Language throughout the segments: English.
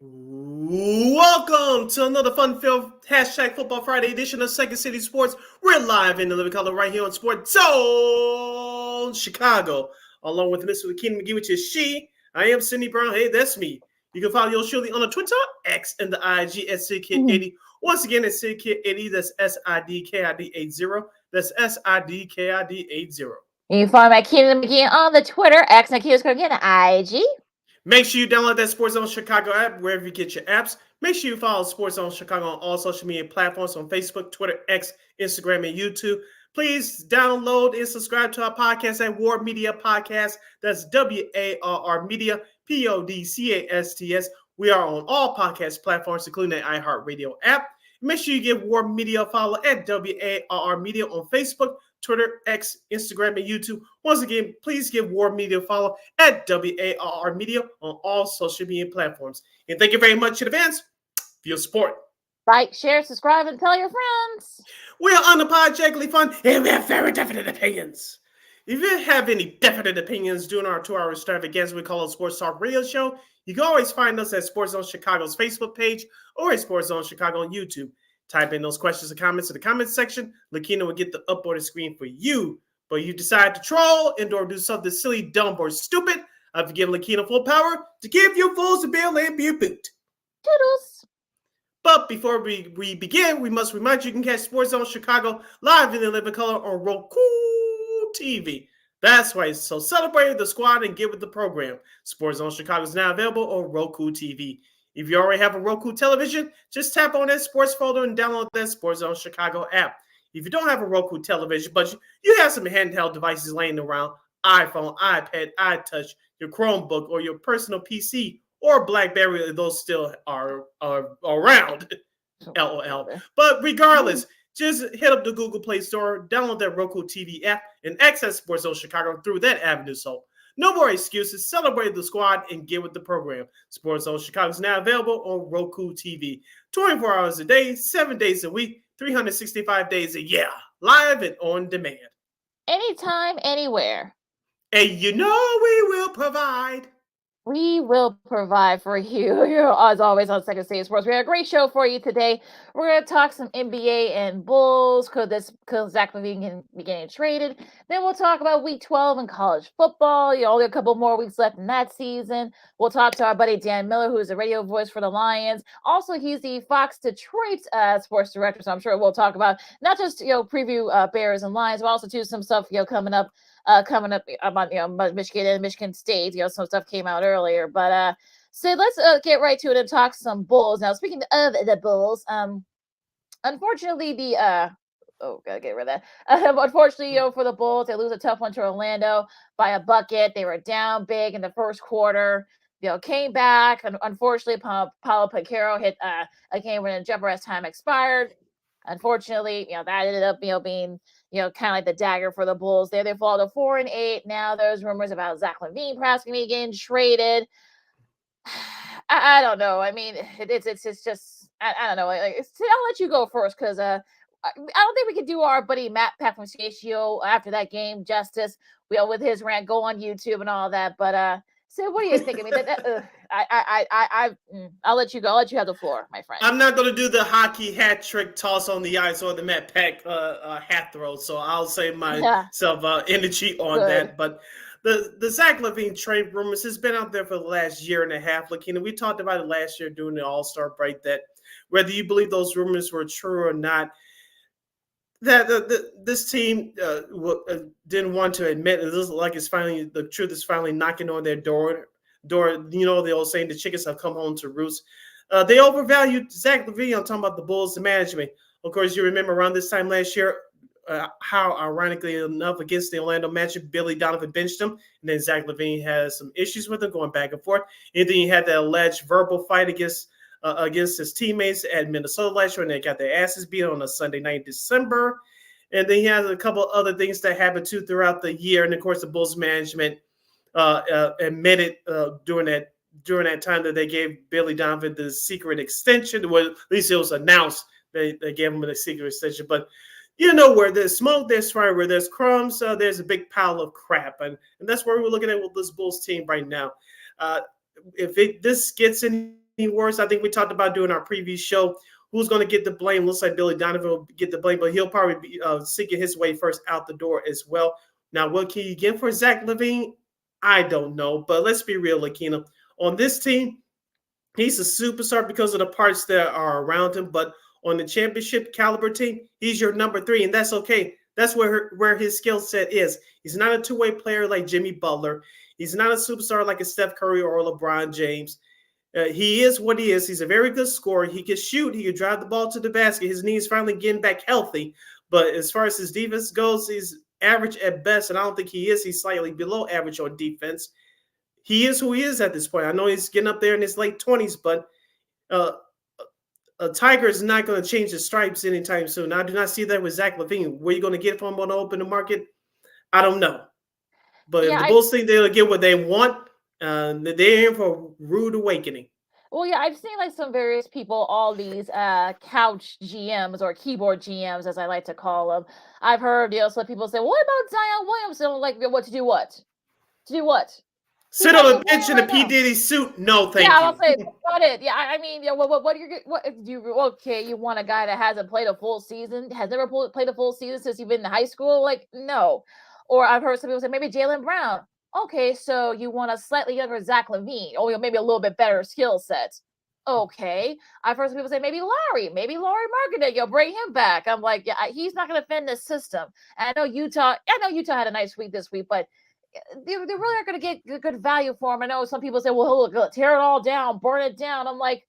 Welcome to another fun-filled hashtag Football Friday edition of Second City Sports. We're live in the living color right here on Sports Zone Chicago, along with Mr. Keenan McGee, which is she. I am Cindy Brown. Hey, that's me. You can follow yours surely on the Twitter, X, and the IG at SidKid80. Once again, it's SidKid80. That's SIDKID80. That's SIDKID80. You can follow my Keenan McGee on the Twitter, X, and Keenan's again, IG. Make sure you download that Sports Zone Chicago app wherever you get your apps. Make sure you follow Sports Zone Chicago on all social media platforms on Facebook, Twitter, X, Instagram, and YouTube. Please download and subscribe to our podcast at War Media Podcast. That's WARR Media, PODCASTS. We are on all podcast platforms, including the iHeartRadio app. Make sure you give War Media a follow at WARR Media on Facebook, Twitter, X, Instagram, and YouTube. Once again, please give War Media a follow at WARR Media on all social media platforms. And thank you very much in advance for your support. Like, share, subscribe, and tell your friends. We are unapologetically fun, and we have very definite opinions. If you have any definite opinions during our 2-hour extravaganza we call a Sports Talk Radio Show, you can always find us at Sports Zone Chicago's Facebook page or at Sports Zone Chicago on YouTube. Type in those questions and comments in the comments section. Lakina will get the uploaded screen for you. But you decide to troll and or do something silly, dumb, or stupid, I've given Lakina full power to give you fools a bill and be a boot. Toodles. But before we begin, we must remind you can catch Sports Zone Chicago live in the living color on Roku TV. That's right. So celebrate the squad and get with the program. Sports Zone Chicago is now available on Roku TV. If you already have a Roku television, just tap on that sports folder and download that Sports Zone Chicago app. If you don't have a Roku television, but you have some handheld devices laying around, iPhone, iPad, iTouch, your Chromebook, or your personal PC, or BlackBerry, those still are around, LOL. But regardless, just hit up the Google Play Store, download that Roku TV app, and access Sports Zone Chicago through that avenue. So no more excuses. Celebrate the squad and get with the program. Sports Zone Chicago is now available on Roku TV. 24 hours a day, 7 days a week, 365 days a year. Live and on demand. Anytime, anywhere. And you know we will provide. We will provide for you, as always, on Second City Sports. We have a great show for you today. We're going to talk some NBA and Bulls. Could Zach LaVine be getting traded? Then we'll talk about Week 12 in college football. Only a couple more weeks left in that season. We'll talk to our buddy Dan Miller, who is the radio voice for the Lions. Also, he's the Fox Detroit sports director, so I'm sure we'll talk about not just preview Bears and Lions, but also too some stuff coming up about Michigan and Michigan State. Some stuff came out earlier, but so let's get right to it and talk some Bulls. Now, speaking of the Bulls, unfortunately gotta get rid of that. Unfortunately, for the Bulls, they lose a tough one to Orlando by a bucket. They were down big in the first quarter. Came back, and unfortunately, Paulo Banchero hit a game when jumper as time expired. Unfortunately, that ended up being kind of like the dagger for the Bulls. They fall to 4-8. Now there's rumors about Zach LaVine perhaps going to be getting traded. I don't know. I mean, it's just I don't know. I'll let you go first because I don't think we could do our buddy Matt Pacificio after that game justice. With his rant, go on YouTube and all that. But so what do you think? I mean, I'll let you go. I'll let you have the floor, my friend. I'm not going to do the hockey hat trick toss on the ice or the Matt Pack hat throw, so I'll save myself energy on that. But the Zach LaVine trade rumors has been out there for the last year and a half. Lakina, we talked about it last year during the All-Star break that whether you believe those rumors were true or not, that this team didn't want to admit it. Looks like the truth is finally knocking on their door. The old saying, the chickens have come home to roost. They overvalued Zach LaVine. I'm talking about the Bulls management. Of course, you remember around this time last year how, ironically enough, against the Orlando matchup, Billy Donovan benched him, and then Zach LaVine has some issues with him going back and forth. And then he had that alleged verbal fight against his teammates at Minnesota last year, and they got their asses beat on a Sunday night in December. And then he has a couple other things that happened too throughout the year. And of course, the Bulls management admitted during that time that they gave Billy Donovan the secret extension. Well, at least it was announced they gave him a secret extension. But where there's smoke, there's fire. Where there's crumbs, there's a big pile of crap. And that's where we're looking at with this Bulls team right now. If this gets any worse. I think we talked about doing our previous show. Who's going to get the blame? Looks like Billy Donovan will get the blame, but he'll probably be seeking his way first out the door as well. Now, what can you get for Zach LaVine? I don't know, but let's be real, Lakina. On this team, he's a superstar because of the parts that are around him, but on the championship caliber team, he's your number 3, and that's okay. That's where his skill set is. He's not a two-way player like Jimmy Butler. He's not a superstar like a Steph Curry or LeBron James. He is what he is. He's a very good scorer. He can shoot. He can drive the ball to the basket. His knees finally getting back healthy. But as far as his defense goes, he's average at best, and I don't think he is. He's slightly below average on defense. He is who he is at this point. I know he's getting up there in his late 20s, but a Tiger is not going to change his stripes anytime soon. I do not see that with Zach LaVine. Where are you going to get from on the open market? I don't know. But if the Bulls think they'll get what they want, they're in for a rude awakening. Well, yeah, I've seen like some various people, all these couch GMs or keyboard GMs, as I like to call them. I've heard, some people say, well, "What about Zion Williamson? Like, what to do? What to do? What? Sit on a bench in a P. Diddy suit? No, thank you. Yeah, I'll say got it. Yeah, I mean, what are you? What do you? Okay, you want a guy that hasn't played a full season, has never played a full season since you've been in high school? Like, no. Or I've heard some people say maybe Jaylen Brown. Okay, so you want a slightly younger Zach LaVine, or maybe a little bit better skill set. Okay, I've heard some people say maybe Larry Marketing, bring him back. I'm like, yeah, he's not going to fit in this system. And I know Utah had a nice week this week, but they really aren't going to get good value for him. I know some people say, well, he'll tear it all down, burn it down. I'm like,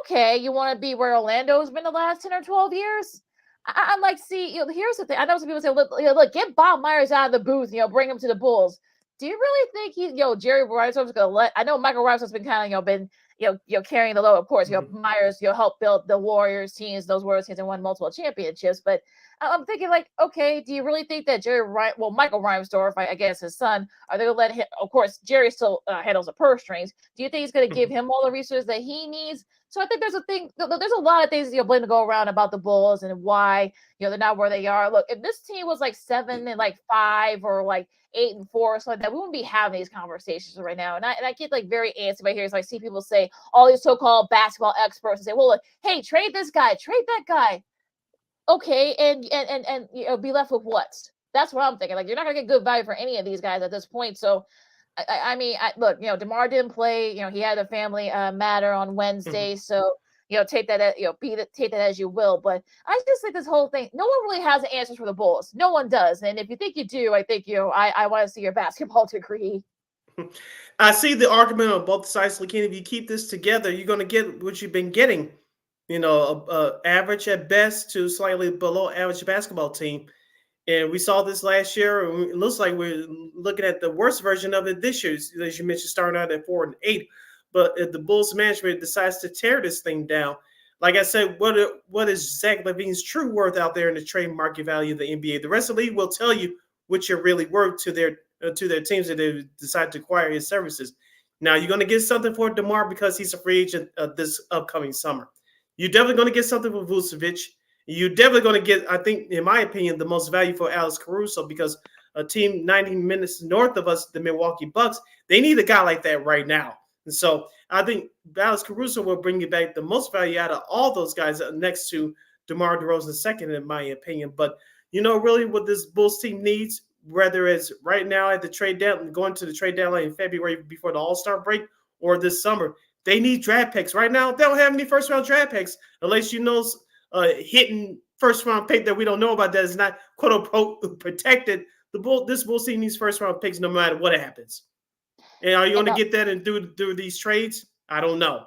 okay, you want to be where Orlando's been the last 10 or 12 years? I'm like, see, here's the thing. I know some people say, look, get Bob Myers out of the booth, bring him to the Bulls. Do you really think Jerry Reinsdorf's going to let? I know Michael Reinsdorf's been kind of, been carrying the load, of course. Myers, help build the Warriors teams, those Warriors teams, and won multiple championships. But I'm thinking, like, okay, do you really think that Michael Reinsdorf, I guess his son, are they going to let him? Of course, Jerry still handles the purse strings. Do you think he's going to give him all the resources that he needs? So I think there's a lot of things blame to go around about the Bulls and why they're not where they are. Look, if this team was like 7-5 or like 8-4 or something like that, we wouldn't be having these conversations right now. And I get like very antsy by here. So I see people say, all these so-called basketball experts, and say, well, look, hey, trade this guy, trade that guy. Okay, and be left with what? That's what I'm thinking. Like, you're not gonna get good value for any of these guys at this point. So I mean, look, DeMar didn't play. He had a family matter on Wednesday, so take that, take that as you will. But I just think this whole thing, no one really has the answers for the Bulls. No one does. And if you think you do, I think I want to see your basketball degree. I see the argument on both sides, Lakina. If you keep this together, you're going to get what you've been getting. Average at best to slightly below average basketball team. And we saw this last year. And it looks like we're looking at the worst version of it this year, as you mentioned, starting out at 4-8. But if the Bulls management decides to tear this thing down, like I said, what is Zach LaVine's true worth out there in the trade market value of the NBA? The rest of the league will tell you what you're really worth to their teams that they decide to acquire his services. Now, you're going to get something for DeMar because he's a free agent this upcoming summer. You're definitely going to get something for Vucevic. You're definitely going to get, I think, in my opinion, the most value for Alex Caruso, because a team 90 minutes north of us, the Milwaukee Bucks, they need a guy like that right now. And so I think Alex Caruso will bring you back the most value out of all those guys next to DeMar DeRozan II, in my opinion. But really what this Bulls team needs, whether it's right now at the trade deadline, going to the trade deadline in February before the All-Star break, or this summer, they need draft picks. Right now, they don't have any first-round draft picks, unless hitting first-round pick that we don't know about that is not quote-unquote protected. This Bulls team needs first-round picks no matter what happens. And are you going to get that and do these trades? I don't know.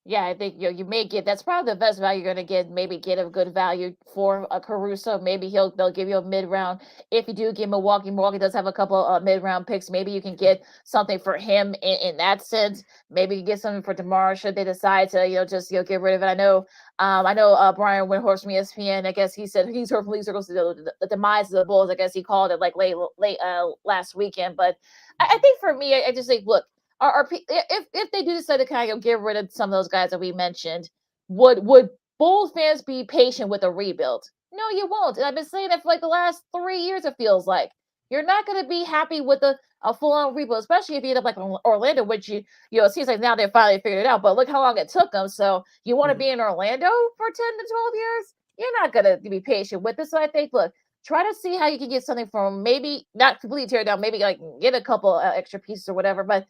Yeah, I think you may get, that's probably the best value you're going to get. Maybe get a good value for a Caruso. Maybe they'll give you a mid-round. If you do get Milwaukee does have a couple mid-round picks. Maybe you can get something for him in that sense. Maybe you get something for DeMar should they decide to just get rid of it. I know Brian Windhorst from ESPN. I guess he said he's heard from league circles the demise of the Bulls. I guess he called it like late last weekend. But I think for me, I just think, look. If they do decide to kind of get rid of some of those guys that we mentioned, would Bulls fans be patient with a rebuild? No, you won't. And I've been saying that for like the last 3 years, it feels like. You're not going to be happy with a a full-on rebuild, especially if you end up like Orlando, which it seems like now they finally figured it out. But look how long it took them. So you want to be in Orlando for 10 to 12 years? You're not gonna be patient with this. So I think, look, try to see how you can get something from, maybe not completely tear it down, maybe like get a couple extra pieces or whatever. But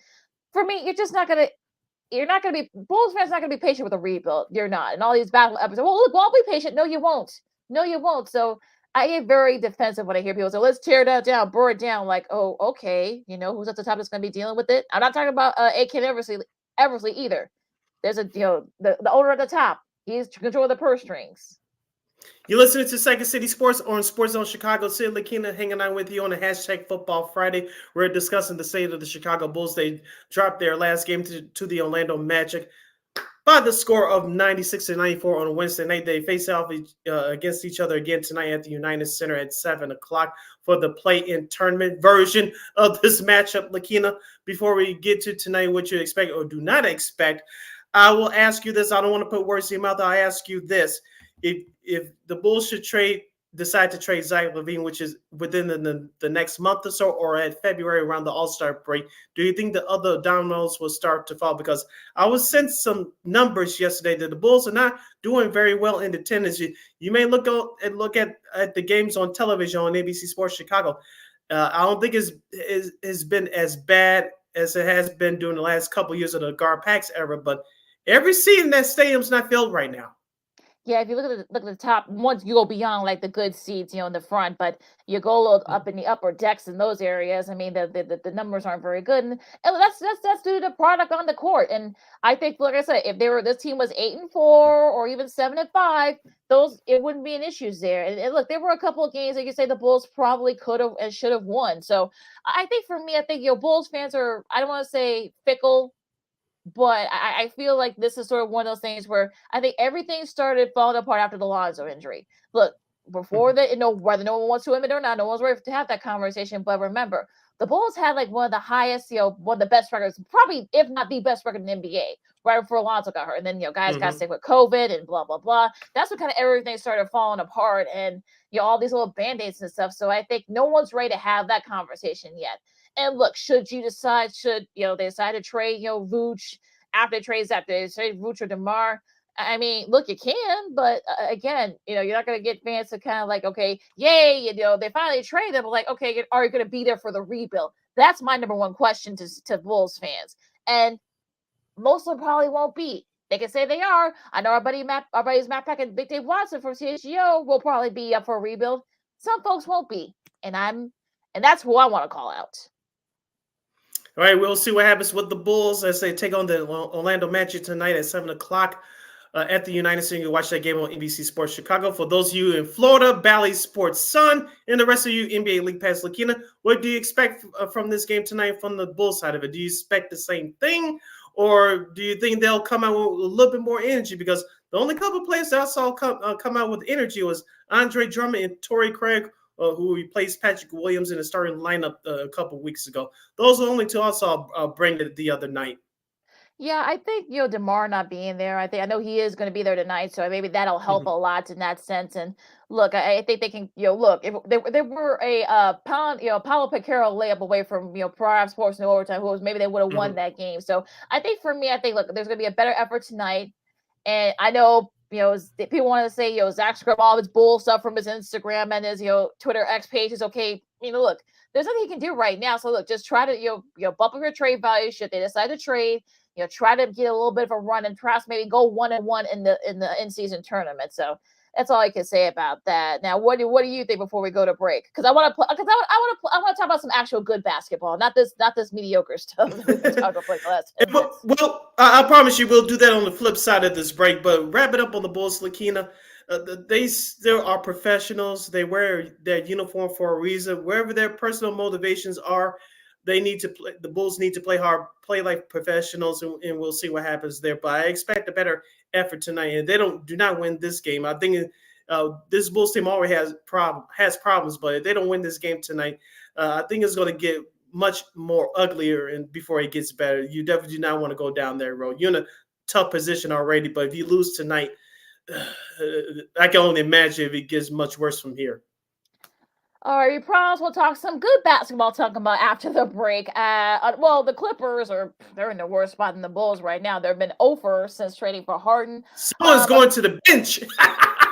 for me, you're not gonna be Bulls fans not gonna be patient with a rebuild. You're not. And all these battle episodes, well, look, I'll be patient. No, you won't. No, you won't. So I get very defensive when I hear people say, let's tear that down, burn it down. Like, oh, okay. Who's at the top that's gonna be dealing with it? I'm not talking about AK Eversley either. There's the owner at the top. He's controlling the purse strings. You're listening to Second City Sports on Sports Zone Chicago. Sid Lakina hanging out with you on the hashtag Football Friday. We're discussing the state of the Chicago Bulls. They dropped their last game to the Orlando Magic by the score of 96-94 on Wednesday night. They face off against each other again tonight at the United Center at 7 o'clock for the play-in tournament version of this matchup. Lakina, before we get to tonight, what you expect or do not expect, I will ask you this. I don't want to put words in your mouth. I ask you this. If the Bulls should decide to trade Zach LaVine, which is within the next month or so, or at February around the All-Star break, do you think the other dominoes will start to fall? Because I was sent some numbers yesterday that the Bulls are not doing very well in the tennis. You may look at the games on television on ABC Sports Chicago. I don't think it's been as bad as it has been during the last couple of years of the Gar-Pax era, but every seat in that stadium's not filled right now. Yeah, if you look at the top, once you go beyond like the good seats, in the front, but you go a little up in the upper decks in those areas. I mean, the numbers aren't very good, and that's due to the product on the court. And I think, like I said, if this team was 8-4 or even 7-5, it wouldn't be an issue there. And look, there were a couple of games that you say the Bulls probably could have and should have won. So I think for me, Bulls fans are, I don't want to say fickle, but I feel like this is sort of one of those things where I think everything started falling apart after the Lonzo injury. Look, before that, whether no one wants to admit it or not, no one's ready to have that conversation. But remember, the Bulls had like one of the highest, one of the best records, probably if not the best record in the NBA, right before Lonzo got hurt. And then, guys got sick with COVID and blah, blah, blah. That's when kind of everything started falling apart, and, all these little Band-Aids and stuff. So I think no one's ready to have that conversation yet. And look, should they decide to trade, Vooch after they trade Vooch or DeMar? I mean, look, you can, but again, you're not going to get fans to kind of like, okay, yay, they finally trade them. Like, okay, are you going to be there for the rebuild? That's my number one question to Bulls fans. And most of them probably won't be. They can say they are. I know our buddies Matt Peck and Big Dave Watson from CHGO will probably be up for a rebuild. Some folks won't be. And that's who I want to call out. All right, we'll see what happens with the Bulls as they take on the Orlando Magic tonight at 7 o'clock at the United Center. You can watch that game on NBC Sports Chicago. For those of you in Florida, Bally Sports Sun, and the rest of you NBA League Pass Lakina, what do you expect from this game tonight from the Bulls side of it? Do you expect the same thing, or do you think they'll come out with a little bit more energy? Because the only couple of players that I saw come out with energy was Andre Drummond and Torrey Craig, who replaced Patrick Williams in the starting lineup a couple weeks ago. Those are the only two I saw bring it the other night. Yeah, I think DeMar not being there. I know he is going to be there tonight, so maybe that'll help a lot in that sense. And look, I think they can. Look, if they were a Paulo Picaro layup away from Prime Sports in overtime, maybe they would have won that game. So I think for me, look, there's going to be a better effort tonight, and I know. People want to say, Zach scrub all of his bull stuff from his Instagram and his, Twitter X page is okay. Look, there's nothing he can do right now. So look, just try to, bump up your trade value. Should they decide to trade, try to get a little bit of a run and perhaps maybe go 1-1 in the in-season tournament. So that's all I can say about that. Now, what do you think before we go to break? Because I want to talk about some actual good basketball, not this mediocre stuff that we've been talking about for the last 10 minutes. Well, I promise you we'll do that on the flip side of this break. But wrap it up on the Bulls, Lakina. They still are professionals. They wear their uniform for a reason. Wherever their personal motivations are, they need to play. The Bulls need to play hard, play like professionals, and we'll see what happens there. But I expect a better effort tonight. And they do not win this game. I think this Bulls team already has problems, but if they don't win this game tonight, I think it's going to get much more uglier and before it gets better. You definitely do not want to go down that road. You're in a tough position already, but if you lose tonight, I can only imagine if it gets much worse from here. All right, we promise we'll talk some good basketball talking about after the break. Well, the Clippers they're in the worst spot than the Bulls right now. They've been over since trading for Harden. Someone's going to the bench.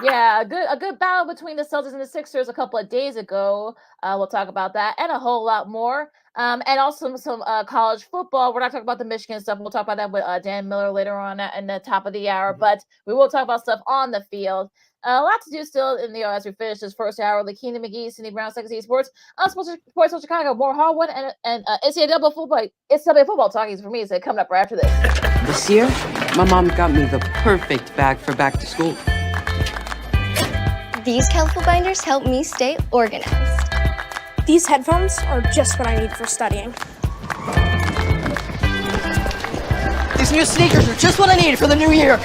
Yeah, a good battle between the Celtics and the Sixers a couple of days ago. We'll talk about that and a whole lot more. And also some college football. We're not talking about the Michigan stuff. We'll talk about that with Dan Miller later on in the top of the hour. But we will talk about stuff on the field. A lot to do still in the as we finish this first hour. Lakina McGee, Cindy Brown, Second City Sports, Sports of Chicago, more Hardwood, and NCAA football. It's NCAA football talking for me. So coming up right after this. This year, my mom got me the perfect bag for back to school. These colorful binders help me stay organized. These headphones are just what I need for studying. These new sneakers are just what I need for the new year.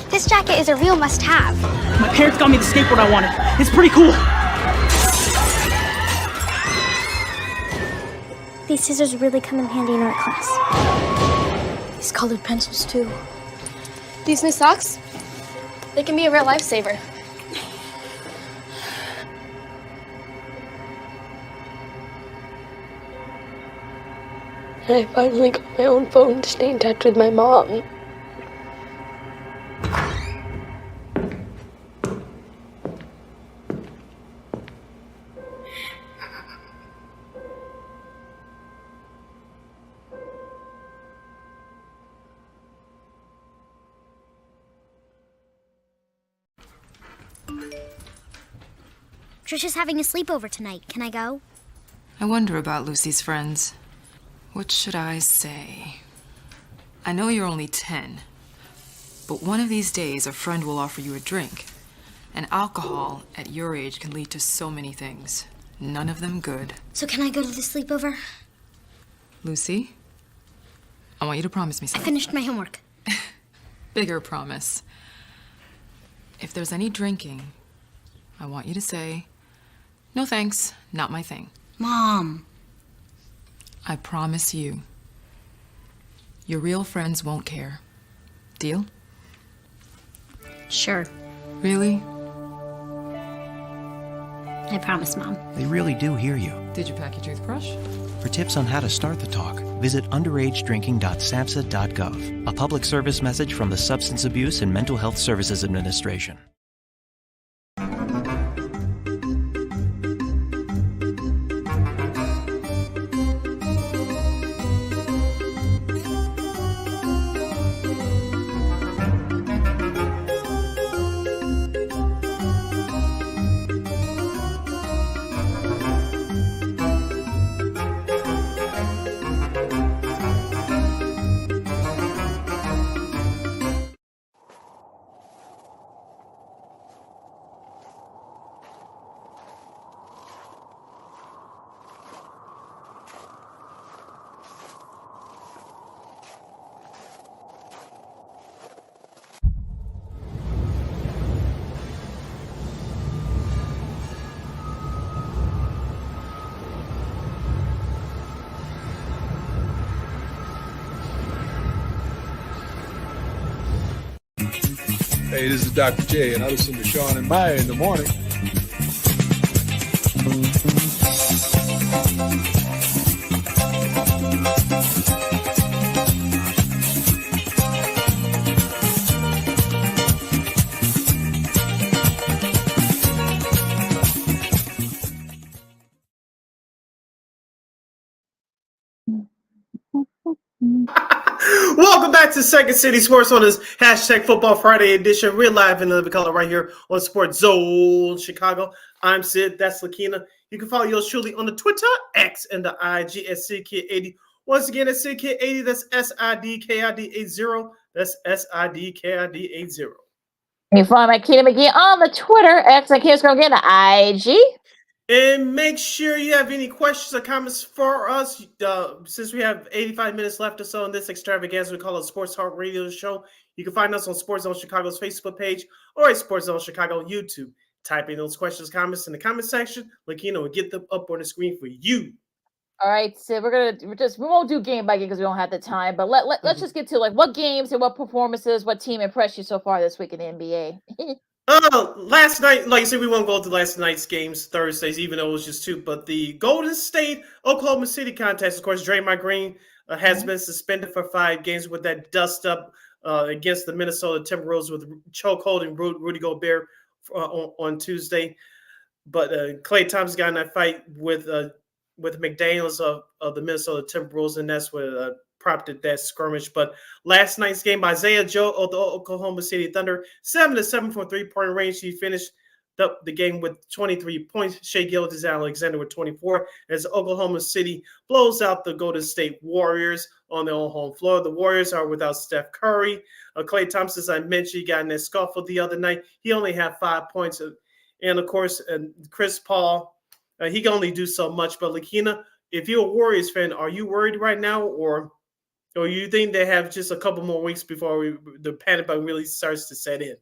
This jacket is a real must-have. My parents got me the skateboard I wanted. It's pretty cool. These scissors really come in handy in art class. These colored pencils, too. These new socks, they can be a real lifesaver. I finally got my own phone to stay in touch with my mom. Trisha's having a sleepover tonight. Can I go? I wonder about Lucy's friends. What should I say? I know you're only 10, but one of these days a friend will offer you a drink. And alcohol at your age can lead to so many things. None of them good. So can I go to the sleepover? Lucy, I want you to promise me I something. finished my homework. Bigger promise. If there's any drinking, I want you to say, "No thanks, not my thing." Mom. I promise you. Your real friends won't care. Deal? Sure. Really? I promise, Mom. They really do hear you. Did you pack your toothbrush? For tips on how to start the talk, visit underagedrinking.samhsa.gov, a public service message from the Substance Abuse and Mental Health Services Administration. Hey, this is Dr. J, and I listen to Sean and Maya in the morning. Welcome back to Second City Sports on this hashtag Football Friday edition. We're live in Living Color right here on Sports Zone Chicago. I'm Sid. That's Lakina. You can follow yours truly on the Twitter, X, and the IG at SidKid80. Once again, it's SidKid80. That's SIDKID80. That's SIDKID80. You can follow my Keita McGee on the Twitter, X, and Kids Girl again, the IG. And make sure you have any questions or comments for us. Since we have 85 minutes left or so in this extravaganza, we call it Sports Talk Radio Show. You can find us on Sports Zone Chicago's Facebook page or at Sports Zone Chicago YouTube. Type in those questions, comments in the comment section. Lakina will get them up on the screen for you. All right, so we won't do game by game because we don't have the time. But let's just get to like what games and what performances, what team impressed you so far this week in the NBA. Last night, like I said, we won't go to last night's games, Thursdays, even though it was just two. But the Golden State Oklahoma City contest, of course, Draymond Green has been suspended for 5 games with that dust up against the Minnesota Timberwolves with chokeholding Rudy Gobert on Tuesday. But Klay Thompson got in that fight with McDaniels of the Minnesota Timberwolves, and that's what prompted that skirmish. But last night's game, Isaiah Joe of the Oklahoma City Thunder, 7-7 from 3-point range. He finished the game with 23 points. Shai Gilgeous-Alexander with 24 as Oklahoma City blows out the Golden State Warriors on their own home floor. The Warriors are without Steph Curry. Klay Thompson, as I mentioned, he got in that scuffle the other night. He only had 5 points. And, of course, Chris Paul, he can only do so much. But, Lakina, if you're a Warriors fan, are you worried right now, or you think they have just a couple more weeks before the panic button really starts to set in?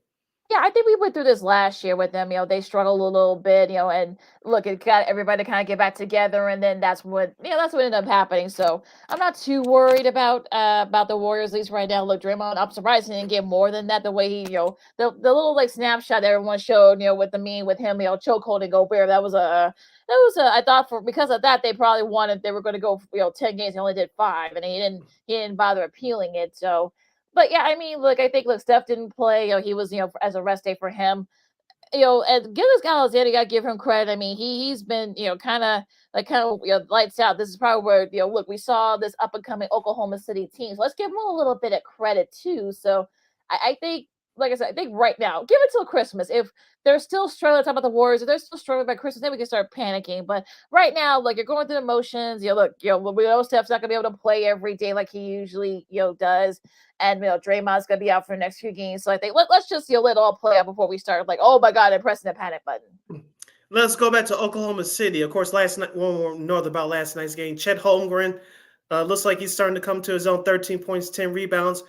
Yeah, I think we went through this last year with them. They struggled a little bit, and look, it got everybody to kind of get back together, and then that's what ended up happening. So I'm not too worried about the Warriors, at least right now. Look, Draymond, I'm surprised he didn't get more than that. The way he, the little like snapshot that everyone showed, with the meme with him, chokeholding Gobert. That was I thought because of that they probably they were going to go 10 games. He only did 5, and he didn't bother appealing it. So. But yeah, I mean, look, I think Steph didn't play. He was, as a rest day for him. And Gilgeous-Alexander, got to give him credit. I mean, he's been, kind of lights out. This is probably where, look, we saw this up and coming Oklahoma City team. So let's give him a little bit of credit too. So I think, like I said, I think right now, give it till Christmas. If they're still struggling, talk about the Warriors, if they're still struggling by Christmas, then we can start panicking. But right now, you're going through the motions. Look, we know Steph's not gonna be able to play every day like he usually, does. And Draymond's gonna be out for the next few games. So I think let's just let it all play out before we start oh my God, I'm pressing the panic button. Let's go back to Oklahoma City. Of course, last night, one more note about last night's game. Chet Holmgren looks like he's starting to come to his own. 13 points, 10 rebounds.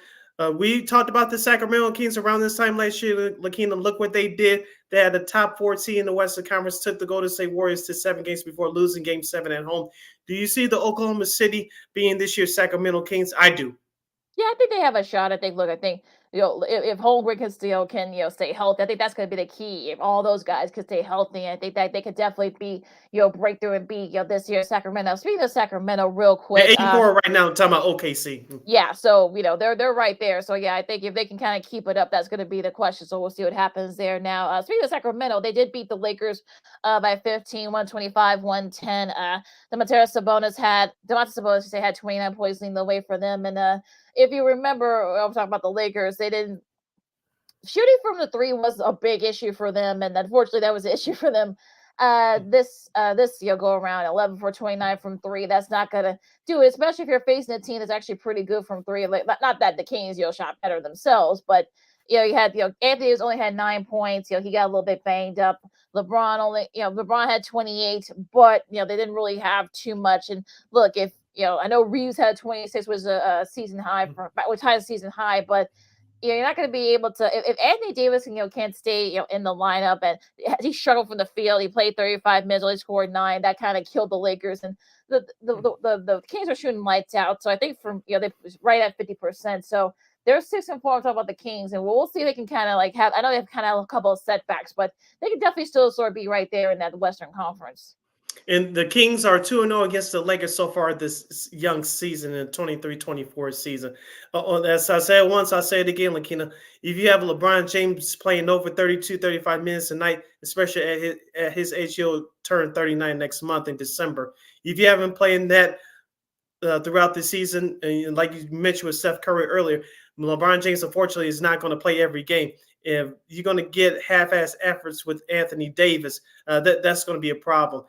We talked about the Sacramento Kings around this time last year. Lakina, look what they did. They had the top 4 seed in the Western Conference, took the Golden State Warriors to 7 games before losing Game 7 at home. Do you see the Oklahoma City being this year's Sacramento Kings? I do. Yeah, I think they have a shot. I think if Holmgren can stay healthy, I think that's going to be the key. If all those guys can stay healthy, I think that they could definitely be break through and beat this year's Sacramento. Speaking of Sacramento, real quick, 84 right now. I'm talking about OKC. Yeah, so they're right there. So yeah, I think if they can kind of keep it up, that's going to be the question. So we'll see what happens there. Now, speaking of Sacramento, they did beat the Lakers by 15, 125-110. Domantas Sabonis had 29 points leading the way for them, and if you remember, I'm talking about the Lakers, they didn't shooting from the 3 was a big issue for them, and unfortunately that was an issue for them. This go around 11 for 29 from 3. That's not gonna do it, especially if you're facing a team that's actually pretty good from 3. Like, not that the Kings shot better themselves, but you had Anthony Davis only had 9 points. He got a little bit banged up. LeBron had 28, but they didn't really have too much. And look, if I know Reeves had 26, was a season high which had a season high, but you're not going to be able to if Anthony Davis can't stay in the lineup, and he struggled from the field. He played 35 minutes, only scored 9. That kind of killed the Lakers, and the Kings are shooting lights out. So I think they right at 50%. So they're 6-4. Talking about the Kings, and we'll see if they can kind of have. I know they've kind of have a couple of setbacks, but they can definitely still sort of be right there in that Western Conference. And the Kings are 2-0 against the Lakers so far this young season, in 23-24 season. As I said once, I'll say it again, Lakina. If you have LeBron James playing over 32, 35 minutes a night, especially at his age, he'll turn 39 next month in December. If you haven't played that throughout the season, and like you mentioned with Steph Curry earlier, LeBron James, unfortunately, is not going to play every game. If you're going to get half-ass efforts with Anthony Davis, that's going to be a problem.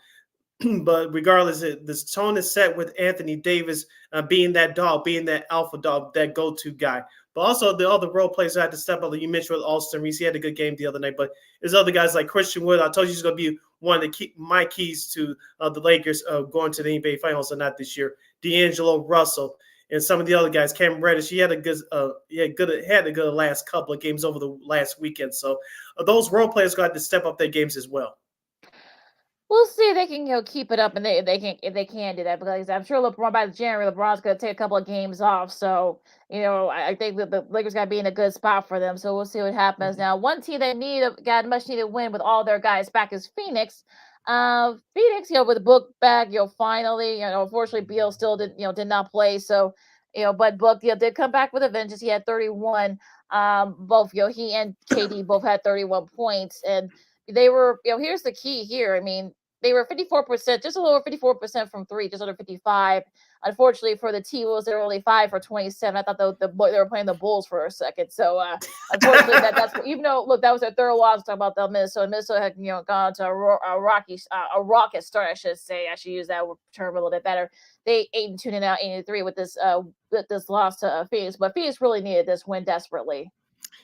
But regardless, this tone is set with Anthony Davis being that dog, being that alpha dog, that go-to guy. But also the other role players had to step up. You mentioned with Austin Reeves, he had a good game the other night. But there's other guys like Christian Wood. I told you he's going to be one of my keys to the Lakers going to the NBA Finals, and not this year. D'Angelo Russell and some of the other guys. Cam Reddish, he had a good last couple of games over the last weekend. So those role players got to step up their games as well. we'll see if they can keep it up, and they can do that, because I'm sure LeBron by January LeBron's going to take a couple of games off. So I think that the Lakers got to be in a good spot for them. So we'll see what happens. Now, one team that got a much needed win with all their guys back is Phoenix. Phoenix, with the Book back, finally, unfortunately Beal still did not play. So, but Book, did come back with a vengeance. He had 31. Both, he and KD both had 31 points, and they were, here's the key here. I mean, they were 54%, just a little over 54% from three, just under 55. Unfortunately for the T-Wolves, they were only 5 for 27. I thought they were playing the Bulls for a second. So unfortunately, that's even though, look, that was their third loss. Talking about the Minnesota. Minnesota had gone to a rocket start. I should say. I should use that term a little bit better. They 8-2 and now 8-3 with this loss to Phoenix, but Phoenix really needed this win desperately.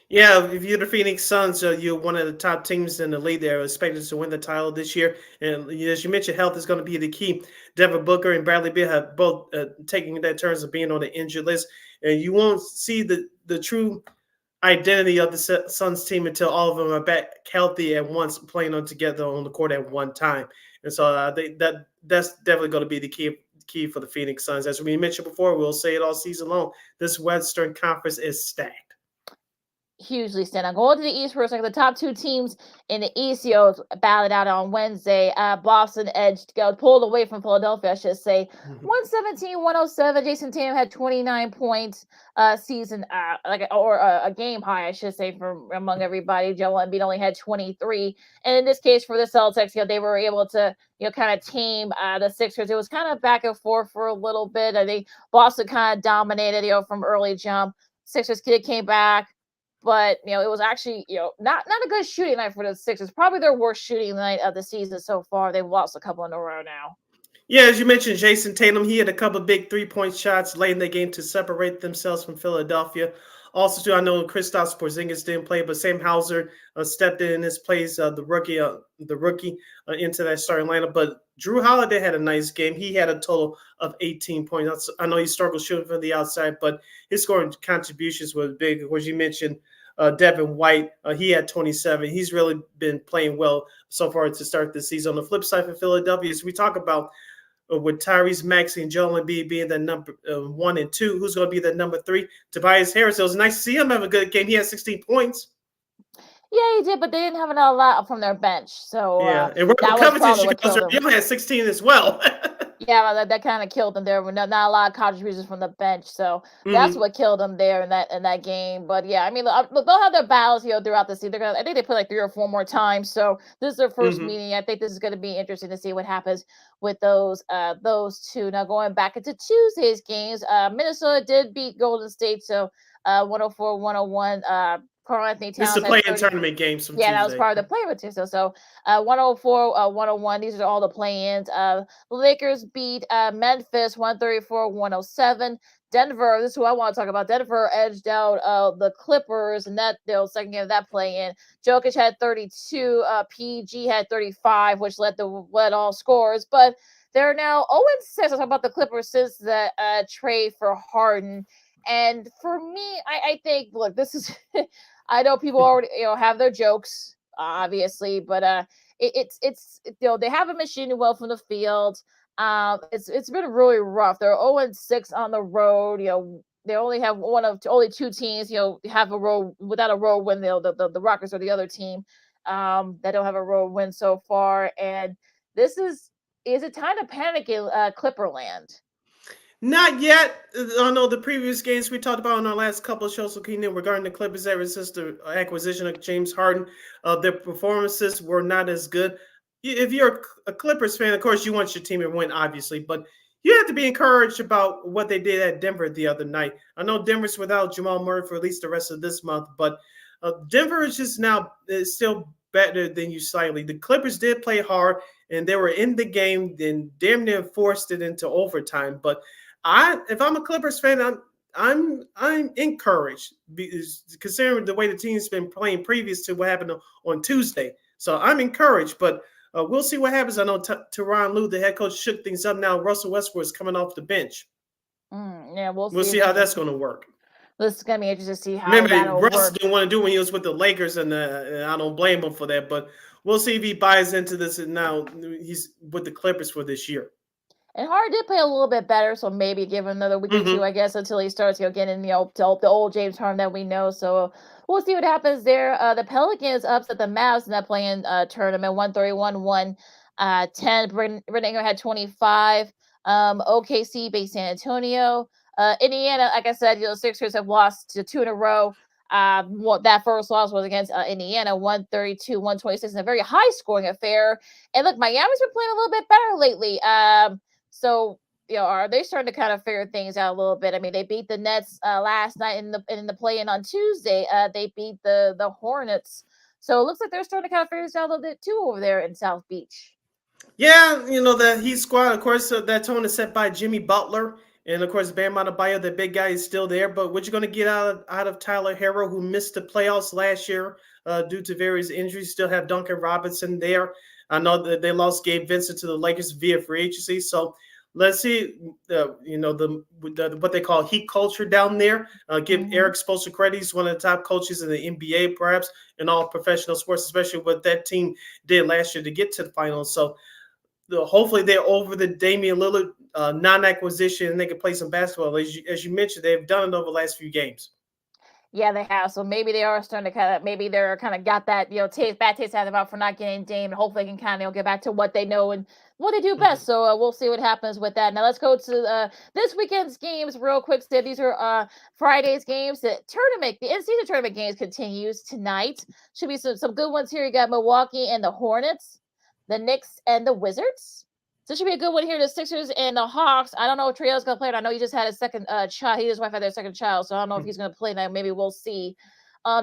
Yeah, if you're the Phoenix Suns, you're one of the top teams in the league there, expected to win the title this year. And as you mentioned, health is going to be the key. Devin Booker and Bradley Beal have both taken their turns of being on the injured list. And you won't see the true identity of the Suns team until all of them are back healthy at once, playing on together on the court at one time. And so that's definitely going to be the key for the Phoenix Suns. As we mentioned before, we'll say it all season long, this Western Conference is stacked. Hugely stand. Going to the East for a second. The top two teams in the East, battled out on Wednesday. Boston pulled away from Philadelphia, I should say. 117-107. Jason Tatum had 29 points season, a game high, I should say, from among everybody. Joel Embiid only had 23. And in this case, for the Celtics, they were able to, kind of tame the Sixers. It was kind of back and forth for a little bit. I think Boston kind of dominated, from early jump. Sixers came back. But, it was actually, not a good shooting night for the Sixers. Probably their worst shooting night of the season so far. They've lost a couple in a row now. Yeah, as you mentioned, Jason Tatum, he had a couple of big three-point shots late in the game to separate themselves from Philadelphia. Also, too, I know Kristaps Porzingis didn't play, but Sam Hauser stepped in his place, the rookie into that starting lineup. But Drew Holiday had a nice game. He had a total of 18 points. I know he struggled shooting from the outside, but his scoring contributions were big. Of course, you mentioned Devin White, he had 27. He's really been playing well so far to start the season. On the flip side for Philadelphia, as we talk about with Tyrese Maxey and Joel Embiid being the number 1 and 2, who's going to be the number 3? Tobias Harris. It was nice to see him have a good game. He had 16 points. Yeah, he did, but they didn't have a lot from their bench. So yeah, and Covington he only had 16 as well. Yeah, that kind of killed them there. Not a lot of contributions from the bench, so that's what killed them there in that game. But yeah, I mean, look, they'll have their battles throughout the season. I think they play like 3 or 4 more times. So this is their first meeting. I think this is going to be interesting to see what happens with those two. Now going back into Tuesday's games, Minnesota did beat Golden State, so 104-101. Karl-Anthony Towns. This is the play-in tournament games from Tuesday. That was part of the play-in Tuesday. So 104-101. These are all the play-ins. The Lakers beat Memphis 134-107. Denver, this is who I want to talk about. Denver edged out the Clippers, and that second game of that play-in. Jokic had 32. PG had 35, which led all scores. But they're now 0-6. I'll talk about the Clippers since the trade for Harden. And for me, I think, look, this is I know people already have their jokes, obviously, but it's they haven't been shooting well from the field. It's been really rough. They're 0-6 on the road. They only have only 2 teams have a road without a road win. The Rockets are the other team that don't have a road win so far. And this is it time to panic in Clipperland? Not yet. I know the previous games we talked about on our last couple of shows regarding the Clippers ever since the acquisition of James Harden, their performances were not as good. If you're a Clippers fan, of course, you want your team to win, obviously, but you have to be encouraged about what they did at Denver the other night. I know Denver's without Jamal Murray for at least the rest of this month, but Denver is just now still better than you slightly. The Clippers did play hard, and they were in the game, then damn near forced it into overtime, but if I'm a Clippers fan, I'm encouraged because considering the way the team's been playing previous to what happened on Tuesday. So I'm encouraged, but we'll see what happens. I know Tyronn Lue, the head coach, shook things up now. Russell Westbrook is coming off the bench. Yeah, we'll see how that's going to work. This is going to be interesting to see how that'll Russ work. didn't want to do when he was with the Lakers, and I don't blame him for that. But we'll see if he buys into this. And now he's with the Clippers for this year. And Hart did play a little bit better, so maybe give him another week or two, I guess, until he starts, getting, the old James Harden that we know. So we'll see what happens there. The Pelicans upset the Mavs in that play-in tournament, 131-110. Brittany Ingram had 25. OKC beat San Antonio. Indiana, like I said, Sixers have lost to 2 in a row. That first loss was against Indiana, 132-126, in a very high-scoring affair. And look, Miami's been playing a little bit better lately. So, are they starting to kind of figure things out a little bit? I mean, they beat the Nets last night in the play-in on Tuesday. They beat the Hornets. So it looks like they're starting to kind of figure this out a little bit too over there in South Beach. Yeah, the Heat squad, of course, that tone is set by Jimmy Butler. And, of course, Bam Adebayo, the big guy, is still there. But what you're going to get out of Tyler Herro, who missed the playoffs last year due to various injuries, still have Duncan Robinson there. I know that they lost Gabe Vincent to the Lakers via free agency. So let's see, what they call Heat culture down there. Give Eric Spoelstra credit. He's one of the top coaches in the NBA, perhaps, in all professional sports, especially what that team did last year to get to the finals. So hopefully they're over the Damian Lillard non-acquisition and they can play some basketball. As you mentioned, they've done it over the last few games. Yeah, they have. So maybe they are starting to maybe they're kind of got that, bad taste out of their mouth for not getting Dame, and hopefully they can kind of get back to what they know and what they do best. So we'll see what happens with that. Now let's go to this weekend's games real quick. So these are Friday's games. The in-season tournament games continues tonight. Should be some good ones here. You got Milwaukee and the Hornets, the Knicks and the Wizards. So it should be a good one here. The Sixers and the Hawks. I don't know if Treo's going to play. I know he just had his second child. He and his wife had their second child. So I don't know if he's going to play now. Maybe we'll see.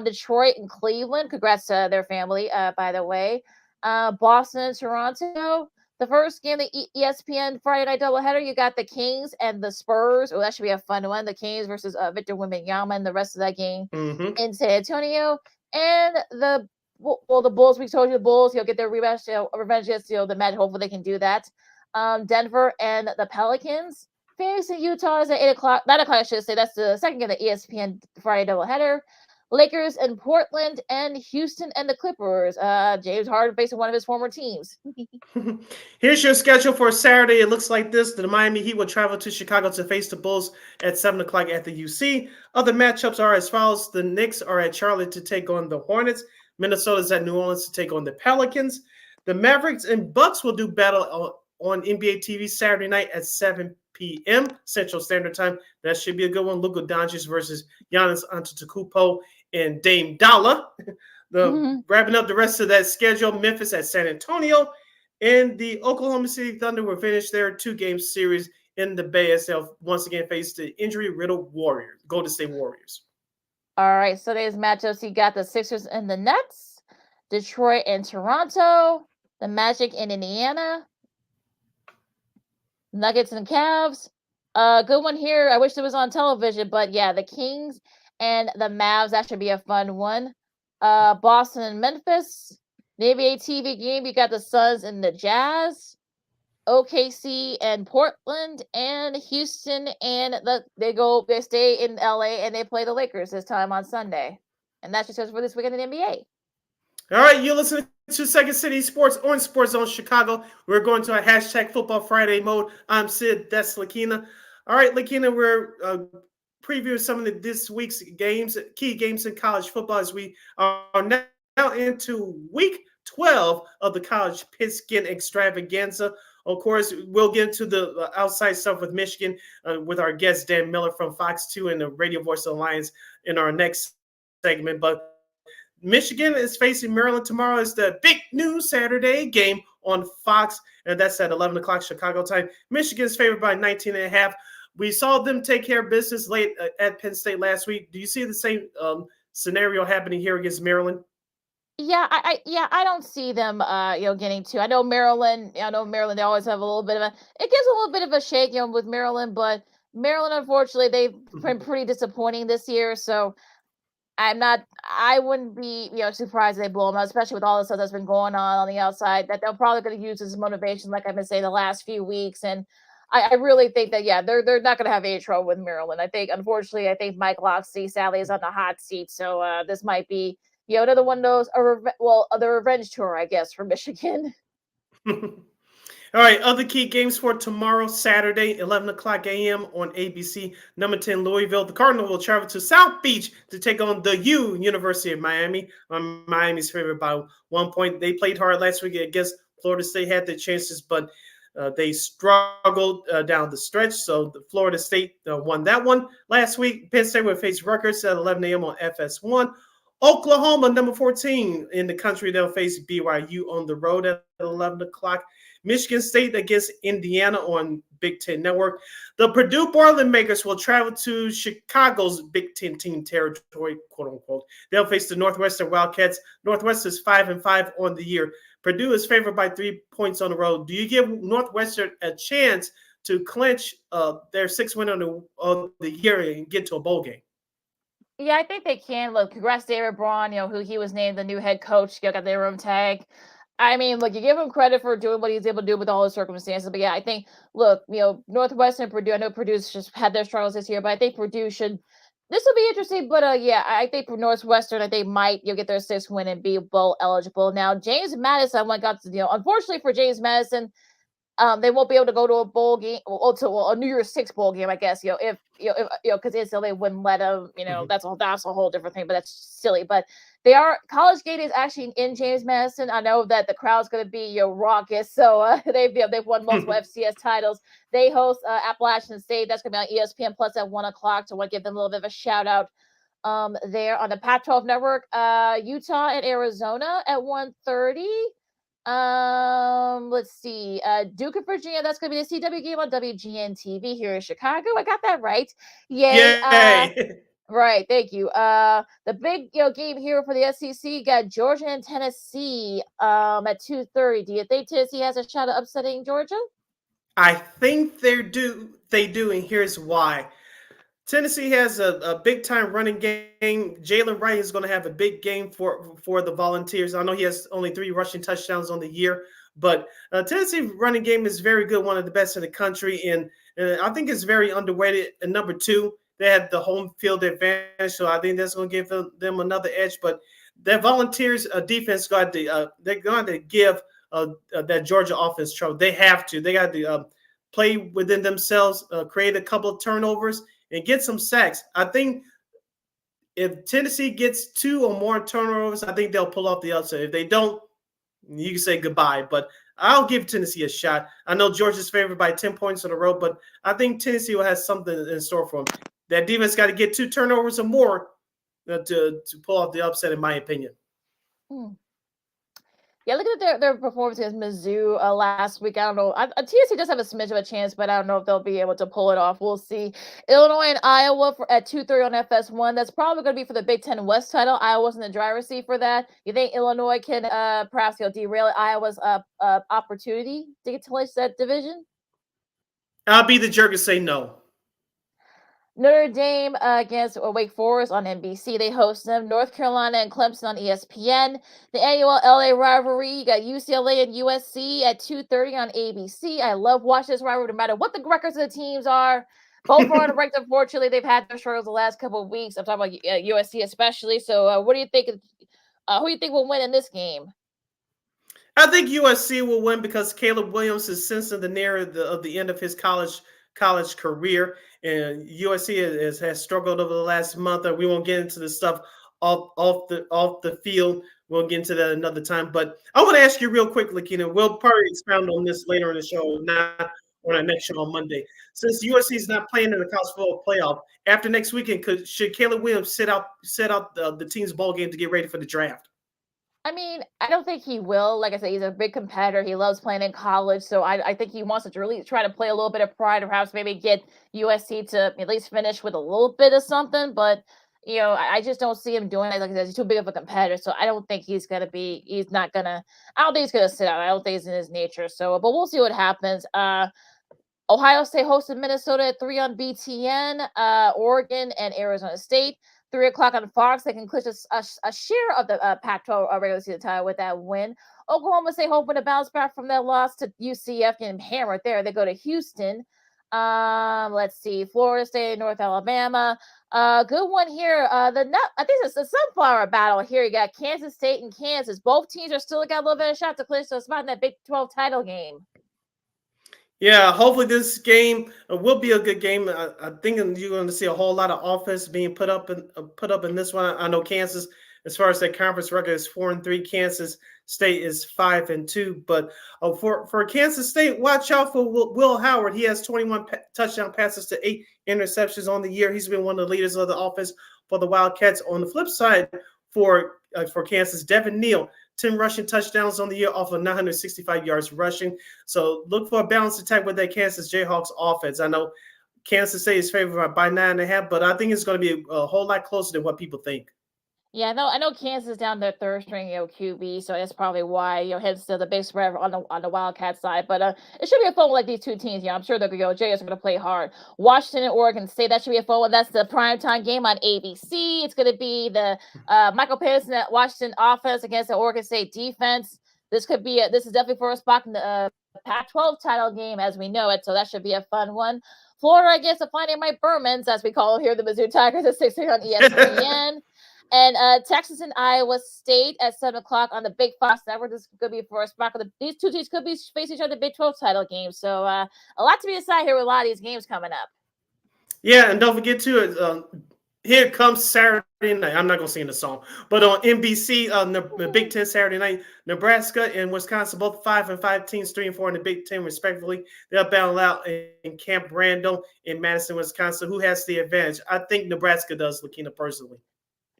Detroit and Cleveland. Congrats to their family, by the way. Boston and Toronto. The first game, the ESPN Friday night doubleheader, you got the Kings and the Spurs. Oh, that should be a fun one. The Kings versus Victor Wembanyama and the rest of that game in San Antonio. And the Bulls, we told you the Bulls, get their revenge against the Magic. Hopefully they can do that. Denver and the Pelicans. Phoenix and Utah is at 8 o'clock. 9 o'clock, I should say. That's the second game of the ESPN Friday doubleheader. Lakers and Portland and Houston and the Clippers. James Harden facing one of his former teams. Here's your schedule for Saturday. It looks like this. The Miami Heat will travel to Chicago to face the Bulls at 7 o'clock at the UC. Other matchups are as follows. The Knicks are at Charlotte to take on the Hornets. Minnesota's at New Orleans to take on the Pelicans. The Mavericks and Bucks will do battle on NBA TV Saturday night at 7 p.m. Central Standard Time. That should be a good one. Luka Doncic versus Giannis Antetokounmpo and Dame Dollar. Wrapping up the rest of that schedule, Memphis at San Antonio. And the Oklahoma City Thunder will finish their 2-game series in the Bay as they'll once again face the injury-riddled Golden State Warriors. All right, so there's matchups. You got the Sixers and the Nets, Detroit and Toronto, the Magic and Indiana, Nuggets and Cavs. Good one here. I wish it was on television, but yeah, the Kings and the Mavs. That should be a fun one. Boston and Memphis. The NBA TV game, you got the Suns and the Jazz. OKC and Portland and Houston, and they stay in LA and they play the Lakers this time on Sunday. And that's just for this weekend in the NBA. All right, you're listening to Second City Sports on Sports Zone Chicago. We're going to a hashtag Football Friday mode. I'm Sid. That's Lakina. All right, Lakina, we're previewing some of this week's games, key games in college football, as we are now into week 12 of the college pigskin extravaganza. Of course, we'll get into the outside stuff with Michigan with our guest, Dan Miller from Fox 2 and the Radio Voice Alliance in our next segment. But Michigan is facing Maryland tomorrow. Is the big news Saturday game on Fox, and that's at 11 o'clock Chicago time. Michigan's favored by 19.5. We saw them take care of business late at Penn State last week. Do you see the same scenario happening here against Maryland? Yeah, I don't see them, getting to. I know Maryland. They always have a little bit of it gives a little bit of a shake, with Maryland. But Maryland, unfortunately, they've been pretty disappointing this year. So I wouldn't be, surprised they blow them out, especially with all the stuff that's been going on the outside. That they're probably going to use as motivation, like I've been saying the last few weeks. And I really think that they're not going to have any trouble with Maryland. Unfortunately, Mike Locksley sadly is on the hot seat. So this might be Another one of those, the revenge tour, I guess, for Michigan. All right, other key games for tomorrow, Saturday, 11 o'clock a.m. on ABC. Number 10, Louisville. The Cardinals will travel to South Beach to take on the University of Miami. Miami's favorite by 1 point. They played hard last week against Florida State, had their chances, but they struggled down the stretch. So the Florida State won that one. Last week, Penn State will face Rutgers at 11 a.m. on FS1. Oklahoma, number 14 in the country, they'll face BYU on the road at 11 o'clock. Michigan State against Indiana on Big Ten Network. The Purdue Boilermakers will travel to Chicago's Big Ten team territory, quote unquote. They'll face the Northwestern Wildcats. Northwestern is 5-5 on the year. Purdue is favored by 3 points on the road. Do you give Northwestern a chance to clinch their 6th win of the year and get to a bowl game? Yeah, I think they can. Look, congrats to David Braun, who he was named the new head coach. Got their room tag. I mean, look, you give him credit for doing what he's able to do with all the circumstances. But yeah, I think, look, Northwestern, Purdue, I know Purdue's just had their struggles this year, but I think Purdue should. This will be interesting, but yeah, I think for Northwestern, I think might get their 6th win and be bowl eligible. Now, James Madison, unfortunately for James Madison, they won't be able to go to a bowl game, a New Year's Six bowl game, I guess. If because NCAA wouldn't let them. That's a whole different thing, but that's silly. But College Gate is actually in James Madison. I know that the crowd's going to be raucous, so they've won multiple FCS titles. They host Appalachian State. That's going to be on ESPN Plus at 1 o'clock. So I want to give them a little bit of a shout out. There on the Pac-12 network, Utah and Arizona at 1:30. Let's see. Duke and Virginia, that's gonna be the CW game on WGN TV here in Chicago. I got that right. Yay. Right, thank you. The big game here for the SEC got Georgia and Tennessee at 2:30. Do you think Tennessee has a shot at upsetting Georgia? I think they do, and here's why. Tennessee has a big-time running game. Jalen Wright is going to have a big game for the Volunteers. I know he has only 3 rushing touchdowns on the year, but Tennessee running game is very good, one of the best in the country, and I think it's very underrated. And number 2, they have the home field advantage, so I think that's going to give them another edge. But their Volunteers defense they're going to give that Georgia offense trouble. They have to. They got to play within themselves, create a couple of turnovers, and get some sacks. I think if Tennessee gets 2 or more turnovers, I think they'll pull off the upset. If they don't, you can say goodbye. But I'll give Tennessee a shot. I know Georgia's favored by 10 points on the road, but I think Tennessee will have something in store for them. That defense got to get 2 turnovers or more to pull off the upset, in my opinion. Yeah, look at their performance against Mizzou last week. I don't know. TSC does have a smidge of a chance, but I don't know if they'll be able to pull it off. We'll see. Illinois and Iowa at 2:30 on FS1. That's probably going to be for the Big Ten West title. Iowa's in the driver's seat for that. You think Illinois can perhaps derail Iowa's opportunity to get to clinch that division? I'll be the jerk and say no. Notre Dame against Wake Forest on NBC. They host them. North Carolina and Clemson on ESPN. The annual LA rivalry. You got UCLA and USC at 2:30 on ABC. I love watching this rivalry no matter what the records of the teams are. Both are unranked, unfortunately. They've had their struggles the last couple of weeks. I'm talking about USC especially. So what do you think? Who do you think will win in this game? I think USC will win because Caleb Williams is sensing the near of the end of his college career, and USC has struggled over the last month. We won't get into the stuff off the field. We'll get into that another time. But I want to ask you real quickly, Keenan. We'll probably expound on this later in the show, not on our next show on Monday. Since USC is not playing in the college football playoff after next weekend, should Caleb Williams set out the team's ball game to get ready for the draft? I mean, I don't think he will. Like I said, he's a big competitor. He loves playing in college. So I think he wants to really try to play a little bit of pride, or perhaps maybe get USC to at least finish with a little bit of something. But, I just don't see him doing it. Like I said, he's too big of a competitor. So I don't think I don't think he's going to sit out. I don't think it's in his nature. So, but we'll see what happens. Ohio State hosted Minnesota at 3 on BTN, Oregon and Arizona State. 3 o'clock on Fox. They can clinch a share of the Pac-12 regular season title with that win. Oklahoma State hoping to bounce back from that loss to UCF, getting hammered there. They go to Houston. Let's see, Florida State, North Alabama. Good one here. I think it's the sunflower battle here. You got Kansas State and Kansas. Both teams are still got a little bit of shot to clinch a spot in that Big 12 title game. Yeah, hopefully this game will be a good game. I think you're going to see a whole lot of offense being put up in this one. I know Kansas, as far as their conference record, is 4-3. Kansas State is 5-2. But for Kansas State, watch out for Will Howard. He has 21 touchdown passes to 8 interceptions on the year. He's been one of the leaders of the offense for the Wildcats. On the flip side, for Kansas, Devin Neal, 10 rushing touchdowns on the year off of 965 yards rushing. So look for a balanced attack with that Kansas Jayhawks offense. I know Kansas State is favored by 9.5, but I think it's going to be a whole lot closer than what people think. Yeah, I know Kansas is down their third string, QB, so that's probably why hence the big spread on the Wildcat side. But it should be a fun one like these two teams. I'm sure Jays are going to play hard. Washington and Oregon State, that should be a fun one. That's the primetime game on ABC. It's going to be the Michael Penix at Washington offense against the Oregon State defense. This is definitely for a spot in the Pac-12 title game as we know it. So that should be a fun one. Florida, I guess, finding Mike Berman's, as we call him here, the Mizzou Tigers at 6:30 on ESPN. And Texas and Iowa State at 7 o'clock on the Big Fox Network. This could be for a spot. These two teams could be facing each other in the Big 12 title game. So a lot to be decided here with a lot of these games coming up. Yeah, and don't forget too, here comes Saturday night. I'm not going to sing the song, but on NBC, the Big Ten Saturday night, Nebraska and Wisconsin, both 5-5 teams, 3-4 in the Big Ten respectively. They'll battle out in Camp Randall in Madison, Wisconsin. Who has the advantage? I think Nebraska does, Lakina, personally.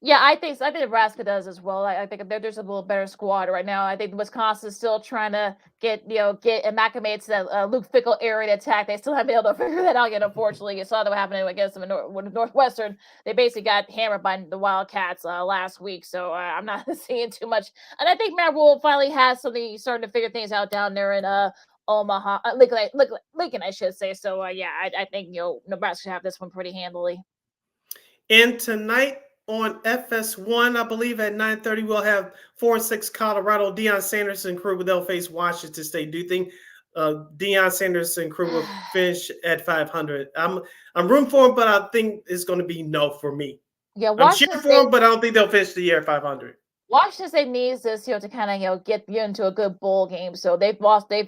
Yeah, I think Nebraska does as well. I think there's a little better squad right now. I think Wisconsin is still trying to get acclimated to that Luke Fickell area attack. They still haven't been able to figure that out yet. Unfortunately, you saw that happening against them with Northwestern. They basically got hammered by the Wildcats last week. So I'm not seeing too much. And I think Matt Rule finally has something starting to figure things out down there in Omaha, Lincoln, I should say. So I think Nebraska should have this one pretty handily. And tonight, on FS1, I believe at 9:30, we'll have 4-6 Colorado. Deion Sanders and crew, they'll face Washington State. Do you think Deion Sanders and crew will finish at 500? I'm rooting for him, but I think it's going to be no for me. Yeah, I'm cheering for him, but I don't think they'll finish the year at 500. Washington State needs this, to kind of, get into a good bowl game. So they've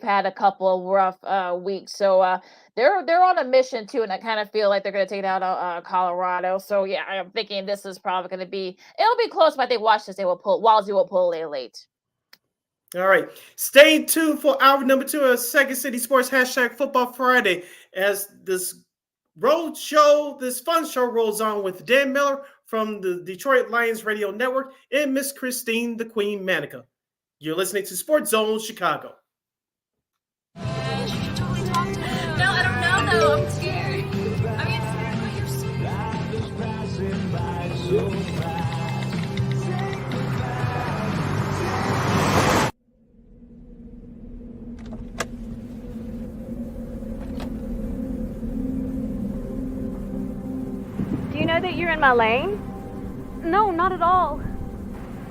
had a couple of rough weeks. So they're on a mission too, and I kind of feel like they're going to take out Colorado. So yeah, I'm thinking this is probably going to be. It'll be close, but I think Washington State will pull. Walsey will pull late. All right, stay tuned for hour number 2 of Second City Sports #Football Friday as this fun show rolls on with Dan Miller from the Detroit Lions Radio Network and Miss Christine the Queen Manika. You're listening to Sports Zone Chicago. No, I don't know though. I'm scared. You're Do you know that you're in my lane? No, not at all.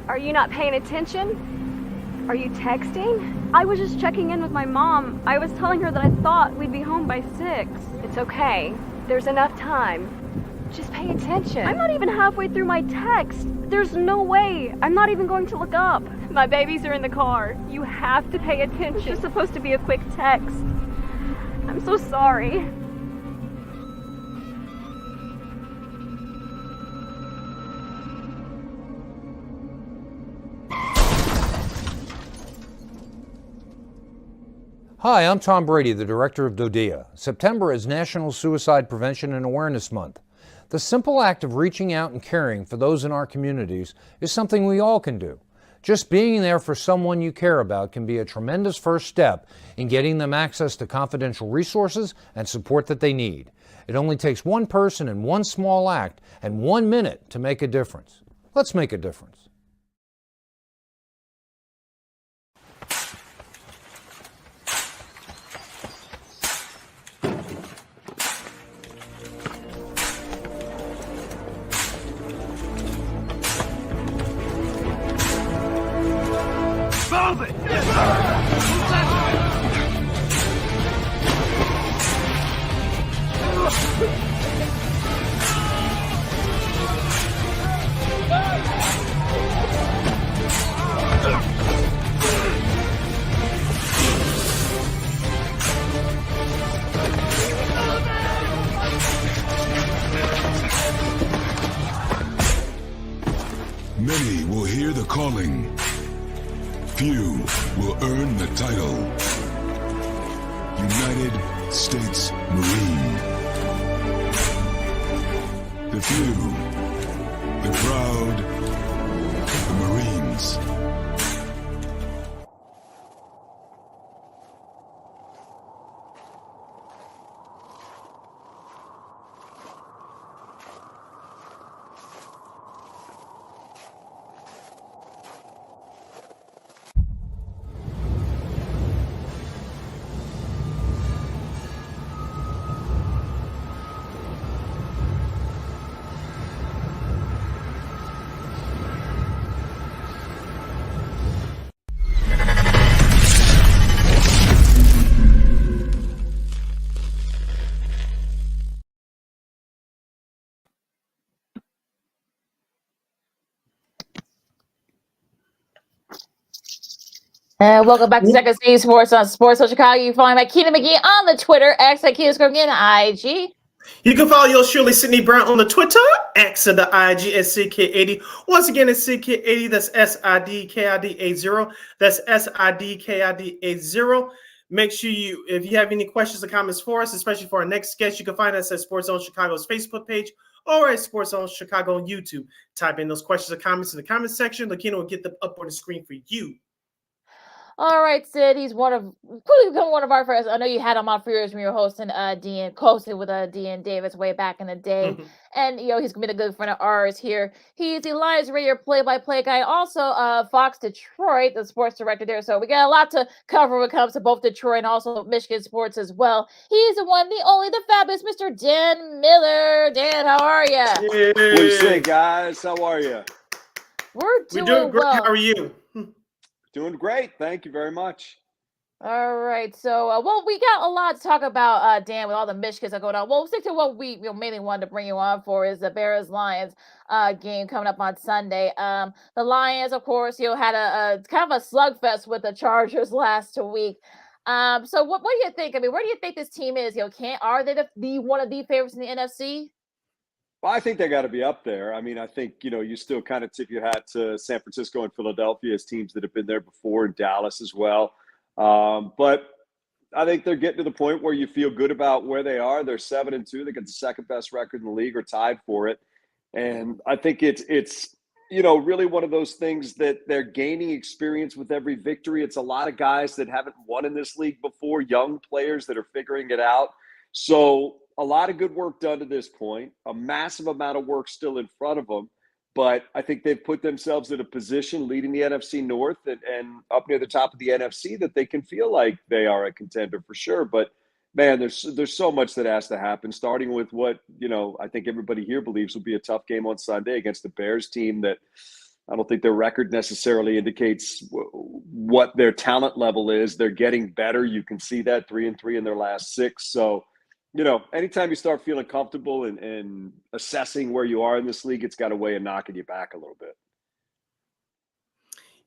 Are you not paying attention? Are you texting? I was just checking in with my mom. I was telling her that I thought we'd be home by 6. It's okay. There's enough time. Just pay attention. I'm not even halfway through my text. There's no way. I'm not even going to look up. My babies are in the car. You have to pay attention. It's just supposed to be a quick text. I'm so sorry. Hi, I'm Tom Brady, the director of DODEA. September is National Suicide Prevention and Awareness Month. The simple act of reaching out and caring for those in our communities is something we all can do. Just being there for someone you care about can be a tremendous first step in getting them access to confidential resources and support that they need. It only takes one person and one small act and 1 minute to make a difference. Let's make a difference. Move it! Many will hear the calling. Few will earn the title. United States Marine. The few, the proud, the Marines. And welcome back to Second City Sports on Sports of Chicago. You find my Keena McGee on the Twitter, X at Keena again, IG. You can follow yours truly, Sydney Brown, on the Twitter, X and the IG at CK80. Once again, it's CK80. That's SIDKID80. That's SIDKID80. Make sure if you have any questions or comments for us, especially for our next guest, you can find us at Sports Zone Chicago's Facebook page or at Sports Zone Chicago on YouTube. Type in those questions or comments in the comments section. Lakina will get them up on the screen for you. All right, Sid. He's clearly become one of our friends. I know you had him on for years when you were hosting hosted with Dean Davis way back in the day. Mm-hmm. And he's been a good friend of ours here. He's the Lions Radio play-by-play guy, also Fox Detroit, the sports director there. So we got a lot to cover when it comes to both Detroit and also Michigan sports as well. He's the one, the only, the fabulous Mr. Dan Miller. Dan, how are you? What do you say, guys? How are you? We're doing great. Well. How are you? Doing great. Thank you very much. All right. So, we got a lot to talk about, Dan, with all the Michigans that are going on. We'll stick to what we mainly wanted to bring you on for is the Bears-Lions game coming up on Sunday. The Lions, of course, had a kind of a slugfest with the Chargers last week. So what do you think? I mean, where do you think this team is? Are they the one of the favorites in the NFC? Well, I think they got to be up there. I mean, I think, you still kind of tip your hat to San Francisco and Philadelphia as teams that have been there before, and Dallas as well. But I think they're getting to the point where you feel good about where they are. They're 7-2. They got the second best record in the league or tied for it. And I think it's really one of those things that they're gaining experience with every victory. It's a lot of guys that haven't won in this league before, young players that are figuring it out. So a lot of good work done to this point, a massive amount of work still in front of them. But I think they've put themselves in a position leading the NFC North and up near the top of the NFC that they can feel like they are a contender for sure. But, man, there's so much that has to happen, starting with what, I think everybody here believes will be a tough game on Sunday against the Bears team that I don't think their record necessarily indicates what their talent level is. They're getting better. You can see that 3-3 in their last 6. So, anytime you start feeling comfortable and assessing where you are in this league, it's got a way of knocking you back a little bit.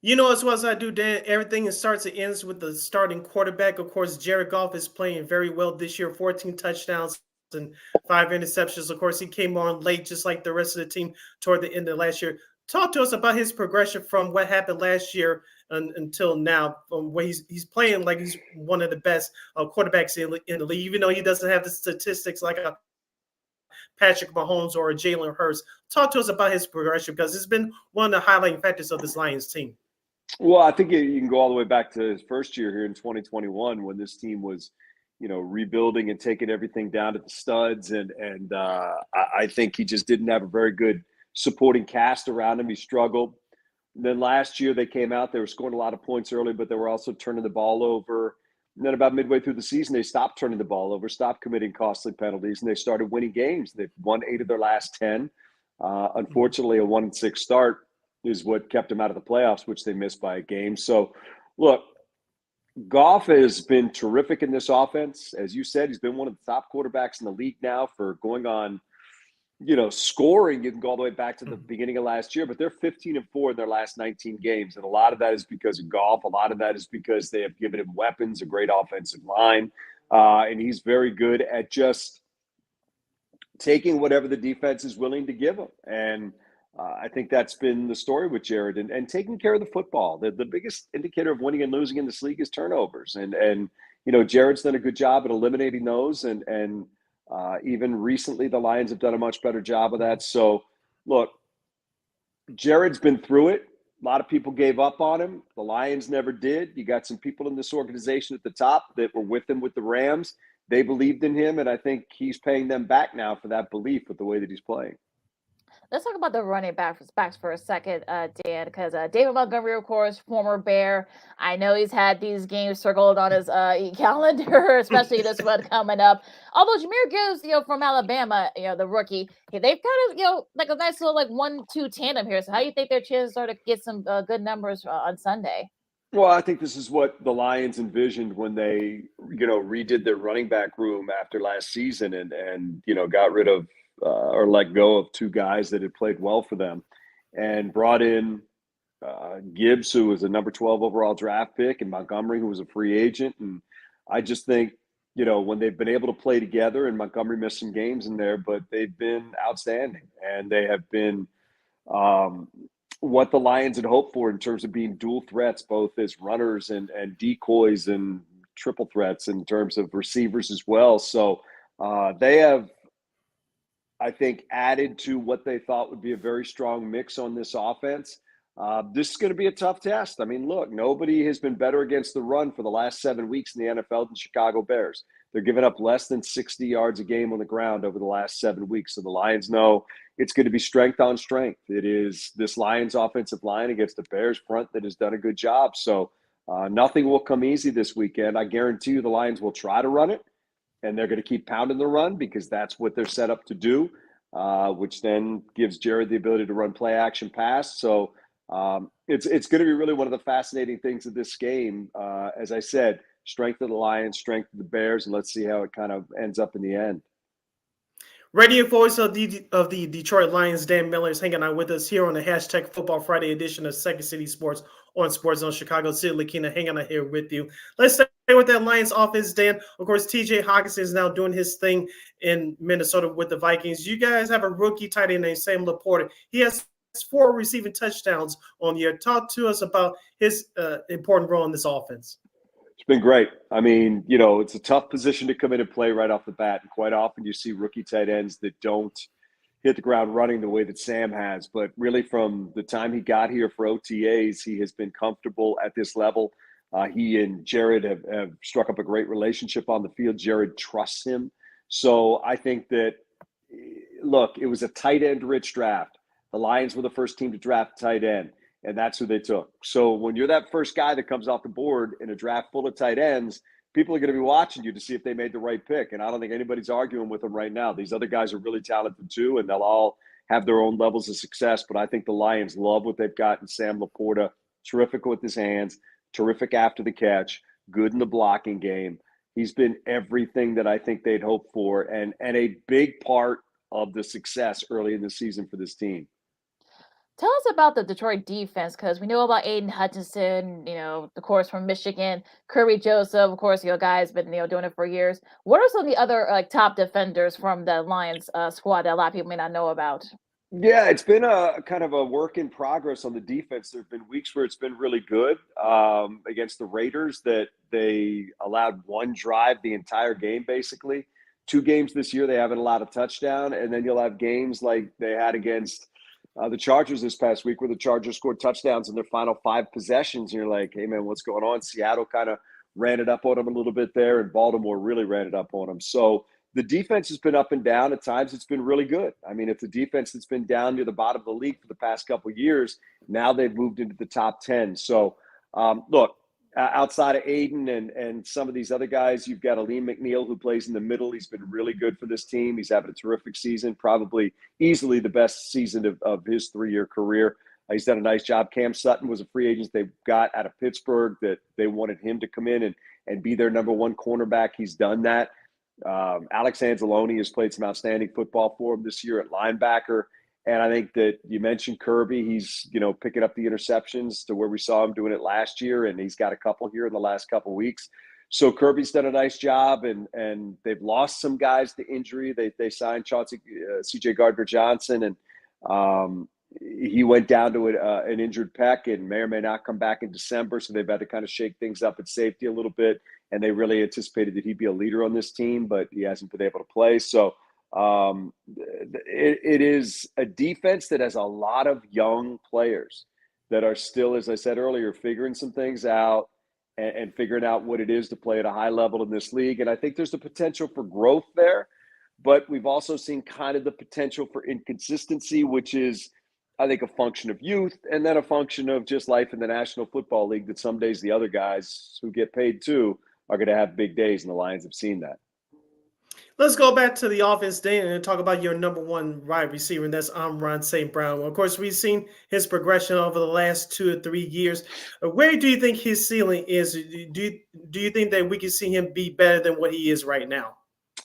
As well as I do, Dan, everything starts and ends with the starting quarterback. Of course, Jared Goff is playing very well this year, 14 touchdowns and 5 interceptions. Of course, he came on late, just like the rest of the team toward the end of last year. Talk to us about his progression from what happened last year until now, where he's playing like he's one of the best quarterbacks in the league, even though he doesn't have the statistics like a Patrick Mahomes or a Jalen Hurts. Talk to us about his progression, because it's been one of the highlighting factors of this Lions team. Well, I think you can go all the way back to his first year here in 2021 when this team was, rebuilding and taking everything down to the studs. And I think he just didn't have a very good supporting cast around him. He struggled. And then last year they came out, they were scoring a lot of points early, but they were also turning the ball over. And then about midway through the season, they stopped turning the ball over, stopped committing costly penalties, and they started winning games. They've won 8 of their last 10. Unfortunately, a 1-6 start is what kept them out of the playoffs, which they missed by a game. So, look, Goff has been terrific in this offense. As you said, he's been one of the top quarterbacks in the league now for going on, scoring. You can go all the way back to the beginning of last year, but they're 15-4 in their last 19 games. And a lot of that is because of Goff. A lot of that is because they have given him weapons, a great offensive line. And he's very good at just taking whatever the defense is willing to give him. And I think that's been the story with Jared and taking care of the football. The biggest indicator of winning and losing in this league is turnovers. And Jared's done a good job at eliminating those. And even recently, the Lions have done a much better job of that. So, look, Jared's been through it. A lot of people gave up on him. The Lions never did. You got some people in this organization at the top that were with him with the Rams. They believed in him, and I think he's paying them back now for that belief with the way that he's playing. Let's talk about the running backs for a second, Dan, because David Montgomery, of course, former Bear. I know he's had these games circled on his calendar, especially this one coming up. Although Jahmyr Gibbs, from Alabama, the rookie, they've kind of, like a nice little 1-2 tandem here. So how do you think their chances are to get some good numbers on Sunday? Well, I think this is what the Lions envisioned when they, redid their running back room after last season and got rid of or let go of two guys that had played well for them and brought in Gibbs, who was a number 12 overall draft pick, and Montgomery, who was a free agent. And I just think, when they've been able to play together, and Montgomery missed some games in there, but they've been outstanding. And they have been what the Lions had hoped for in terms of being dual threats, both as runners and decoys and triple threats in terms of receivers as well. So they have, I think, added to what they thought would be a very strong mix on this offense. This is going to be a tough test. I mean, look, nobody has been better against the run for the last 7 weeks in the NFL than Chicago Bears. They're giving up less than 60 yards a game on the ground over the last 7 weeks. So the Lions know it's going to be strength on strength. It is this Lions offensive line against the Bears front that has done a good job. So nothing will come easy this weekend. I guarantee you the Lions will try to run it, and they're going to keep pounding the run because that's what they're set up to do, which then gives Jared the ability to run play action pass. So it's going to be really one of the fascinating things of this game. As I said, strength of the Lions, strength of the Bears, and let's see how it kind of ends up in the end. Radio voice of the Detroit Lions, Dan Miller, is hanging out with us here on the hashtag Football Friday edition of Second City Sports on Sports Zone Chicago. Sid Lakina hanging out here with you. Let's stay with that Lions offense, Dan. Of course, TJ Hawkinson is now doing his thing in Minnesota with the Vikings. You guys have a rookie tight end named Sam Laporta. He has 4 receiving touchdowns on the year. Talk to us about his important role in this offense. It's been great. I mean, it's a tough position to come in and play right off the bat. And quite often you see rookie tight ends that don't hit the ground running the way that Sam has. But really from the time he got here for OTAs, he has been comfortable at this level. He and Jared have struck up a great relationship on the field. Jared trusts him. So I think that, look, it was a tight end rich draft. The Lions were the first team to draft tight end. And that's who they took. So when you're that first guy that comes off the board in a draft full of tight ends, people are going to be watching you to see if they made the right pick. And I don't think anybody's arguing with them right now. These other guys are really talented too, and they'll all have their own levels of success. But I think the Lions love what they've got in Sam Laporta. Terrific with his hands, terrific after the catch, good in the blocking game. He's been everything that I think they'd hoped for and a big part of the success early in the season for this team. Tell us about the Detroit defense, because we know about Aiden Hutchinson, of course, from Michigan, Kirby Joseph, of course, guy's been, doing it for years. What are some of the other top defenders from the Lions squad that a lot of people may not know about? Yeah, it's been a kind of a work in progress on the defense. There have been weeks where it's been really good against the Raiders that they allowed one drive the entire game, basically. 2 games this year, they haven't allowed a touchdown. And then you'll have games like they had against the Chargers this past week where the Chargers scored touchdowns in their final 5 possessions. And you're like, hey, man, what's going on? Seattle kind of ran it up on them a little bit there, and Baltimore really ran it up on them. So the defense has been up and down. At times it's been really good. I mean, it's a defense that's been down near the bottom of the league for the past couple of years. Now they've moved into the top 10. So, look, outside of Aiden and some of these other guys, you've got Aleem McNeil who plays in the middle. He's been really good for this team. He's having a terrific season, probably easily the best season of his 3-year career. He's done a nice job. Cam Sutton was a free agent they got out of Pittsburgh that they wanted him to come in and be their number one cornerback. He's done that. Alex Anzalone has played some outstanding football for him this year at linebacker. And I think that you mentioned Kirby. He's, picking up the interceptions to where we saw him doing it last year, and he's got a couple here in the last couple of weeks. So Kirby's done a nice job, and they've lost some guys to injury. They signed C.J. Gardner-Johnson, and he went down to an injured pec and may or may not come back in December. So they've had to kind of shake things up at safety a little bit. And they really anticipated that he'd be a leader on this team, but he hasn't been able to play. So it is a defense that has a lot of young players that are still, as I said earlier, figuring some things out and figuring out what it is to play at a high level in this league. And I think there's the potential for growth there, but we've also seen kind of the potential for inconsistency, which is, I think, a function of youth and then a function of just life in the National Football League, that some days the other guys who get paid too are going to have big days, and the Lions have seen that. Let's go back to the offense, Dan, and talk about your number one wide receiver, and that's Amon-Ra St. Brown. Of course, we've seen his progression over the last 2 or 3 years. Where do you think his ceiling is? Do you think that we can see him be better than what he is right now?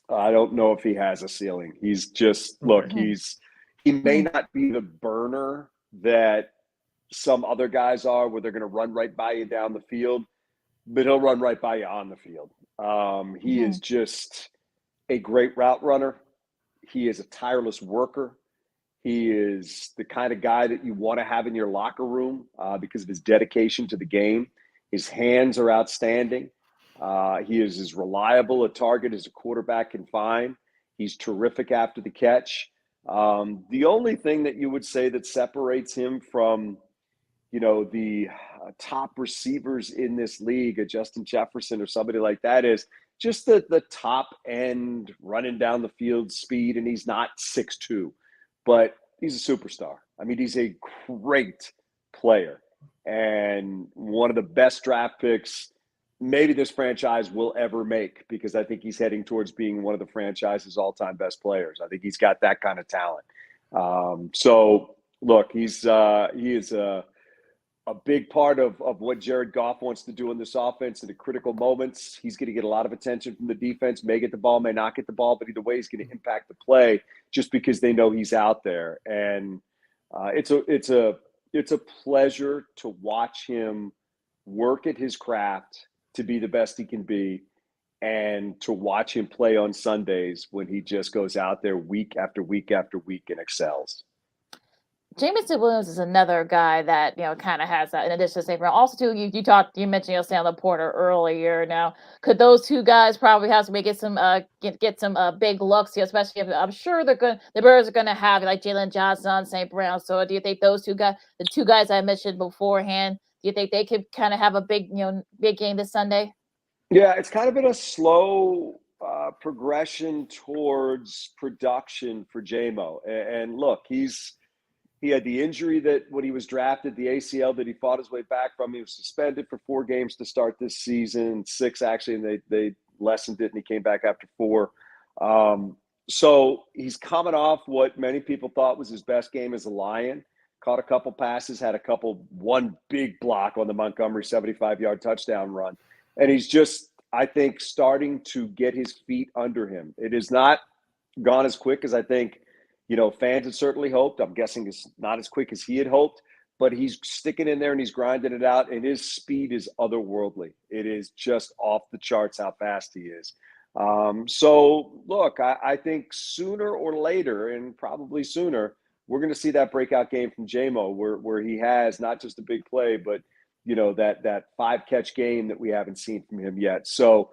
I don't know if he has a ceiling. He's just, look, he may not be the burner that some other guys are, where they're going to run right by you down the field, but he'll run right by you on the field. He is just a great route runner. He is a tireless worker. He is the kind of guy that you want to have in your locker room because of his dedication to the game. His hands are outstanding. He is as reliable a target as a quarterback can find. He's terrific after the catch. The only thing that you would say that separates him from, the top receivers in this league, a Justin Jefferson or somebody like that, is just the top end running down the field speed. And he's not 6'2", but he's a superstar. I mean, he's a great player and one of the best draft picks maybe this franchise will ever make, because I think he's heading towards being one of the franchise's all-time best players. I think he's got that kind of talent. So look, he is a big part of what Jared Goff wants to do in this offense in the critical moments. He's going to get a lot of attention from the defense, may get the ball, may not get the ball, but either way, he's going to impact the play just because they know he's out there. And it's a pleasure to watch him work at his craft to be the best he can be, and to watch him play on Sundays when he just goes out there week after week after week and excels. Jameson Williams is another guy that, kind of has that in addition to St. Brown. Also, too, you mentioned Sam Laporta earlier. Now, could those two guys probably have to get some get some big looks here, especially if I'm sure the Bears are going to have like Jalen Johnson on St. Brown. So do you think those two guys, the two guys I mentioned beforehand, do you think they could kind of have a big game this Sunday? Yeah, it's kind of been a slow progression towards production for JMO. And look, he had the injury that when he was drafted, the ACL that he fought his way back from. He was suspended for 4 games to start this season, 6 actually, and they lessened it, and he came back after 4. So he's coming off what many people thought was his best game as a Lion. Caught a couple passes, had one big block on the Montgomery 75-yard touchdown run. And he's just, I think, starting to get his feet under him. It has not gone as quick as I think fans had certainly hoped. I'm guessing it's not as quick as he had hoped, but he's sticking in there and he's grinding it out, and his speed is otherworldly. It is just off the charts how fast he is. So, look, I think sooner or later, and probably sooner, we're going to see that breakout game from JMO where he has not just a big play, but, that 5-catch game that we haven't seen from him yet. So,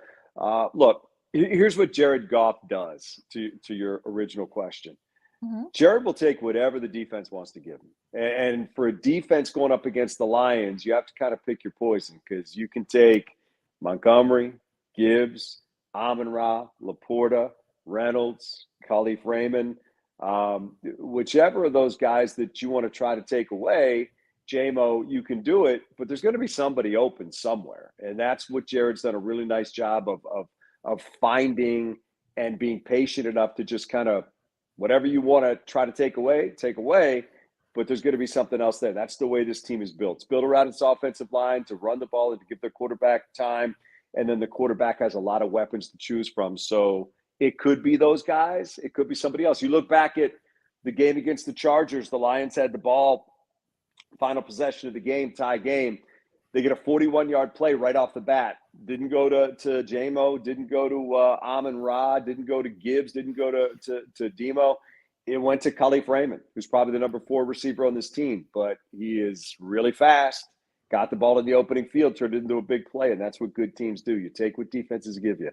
look, here's what Jared Goff does to your original question. Mm-hmm. Jared will take whatever the defense wants to give him. And for a defense going up against the Lions, you have to kind of pick your poison, because you can take Montgomery, Gibbs, Amon-Ra, Laporta, Reynolds, Khalif Raymond, whichever of those guys that you want to try to take away, JMO, you can do it, but there's going to be somebody open somewhere. And that's what Jared's done a really nice job of finding and being patient enough to just kind of, whatever you want to try to take away, but there's going to be something else there. That's the way this team is built. It's built around its offensive line to run the ball and to give their quarterback time. And then the quarterback has a lot of weapons to choose from. So it could be those guys. It could be somebody else. You look back at the game against the Chargers, the Lions had the ball, final possession of the game, tie game. They get a 41-yard play right off the bat. Didn't go to J-Mo, didn't go to Amon-Ra, didn't go to Gibbs, didn't go to Demo. It went to Khalif Raymond, who's probably the number 4 receiver on this team, but he is really fast, got the ball in the opening field, turned it into a big play, and that's what good teams do. You take what defenses give you.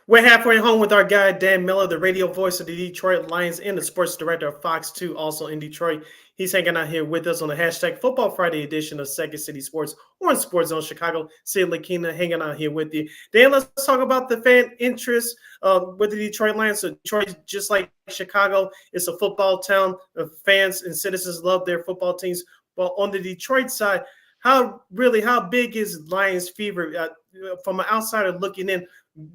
We're halfway home with our guy, Dan Miller, the radio voice of the Detroit Lions and the sports director of Fox 2, also in Detroit. He's hanging out here with us on the hashtag Football Friday edition of Second City Sports or in Sports Zone Chicago. Sid Lakina hanging out here with you. Dan, let's talk about the fan interest with the Detroit Lions. So Detroit, just like Chicago, is a football town. Fans and citizens love their football teams. But on the Detroit side, how big is Lions fever? From an outsider looking in,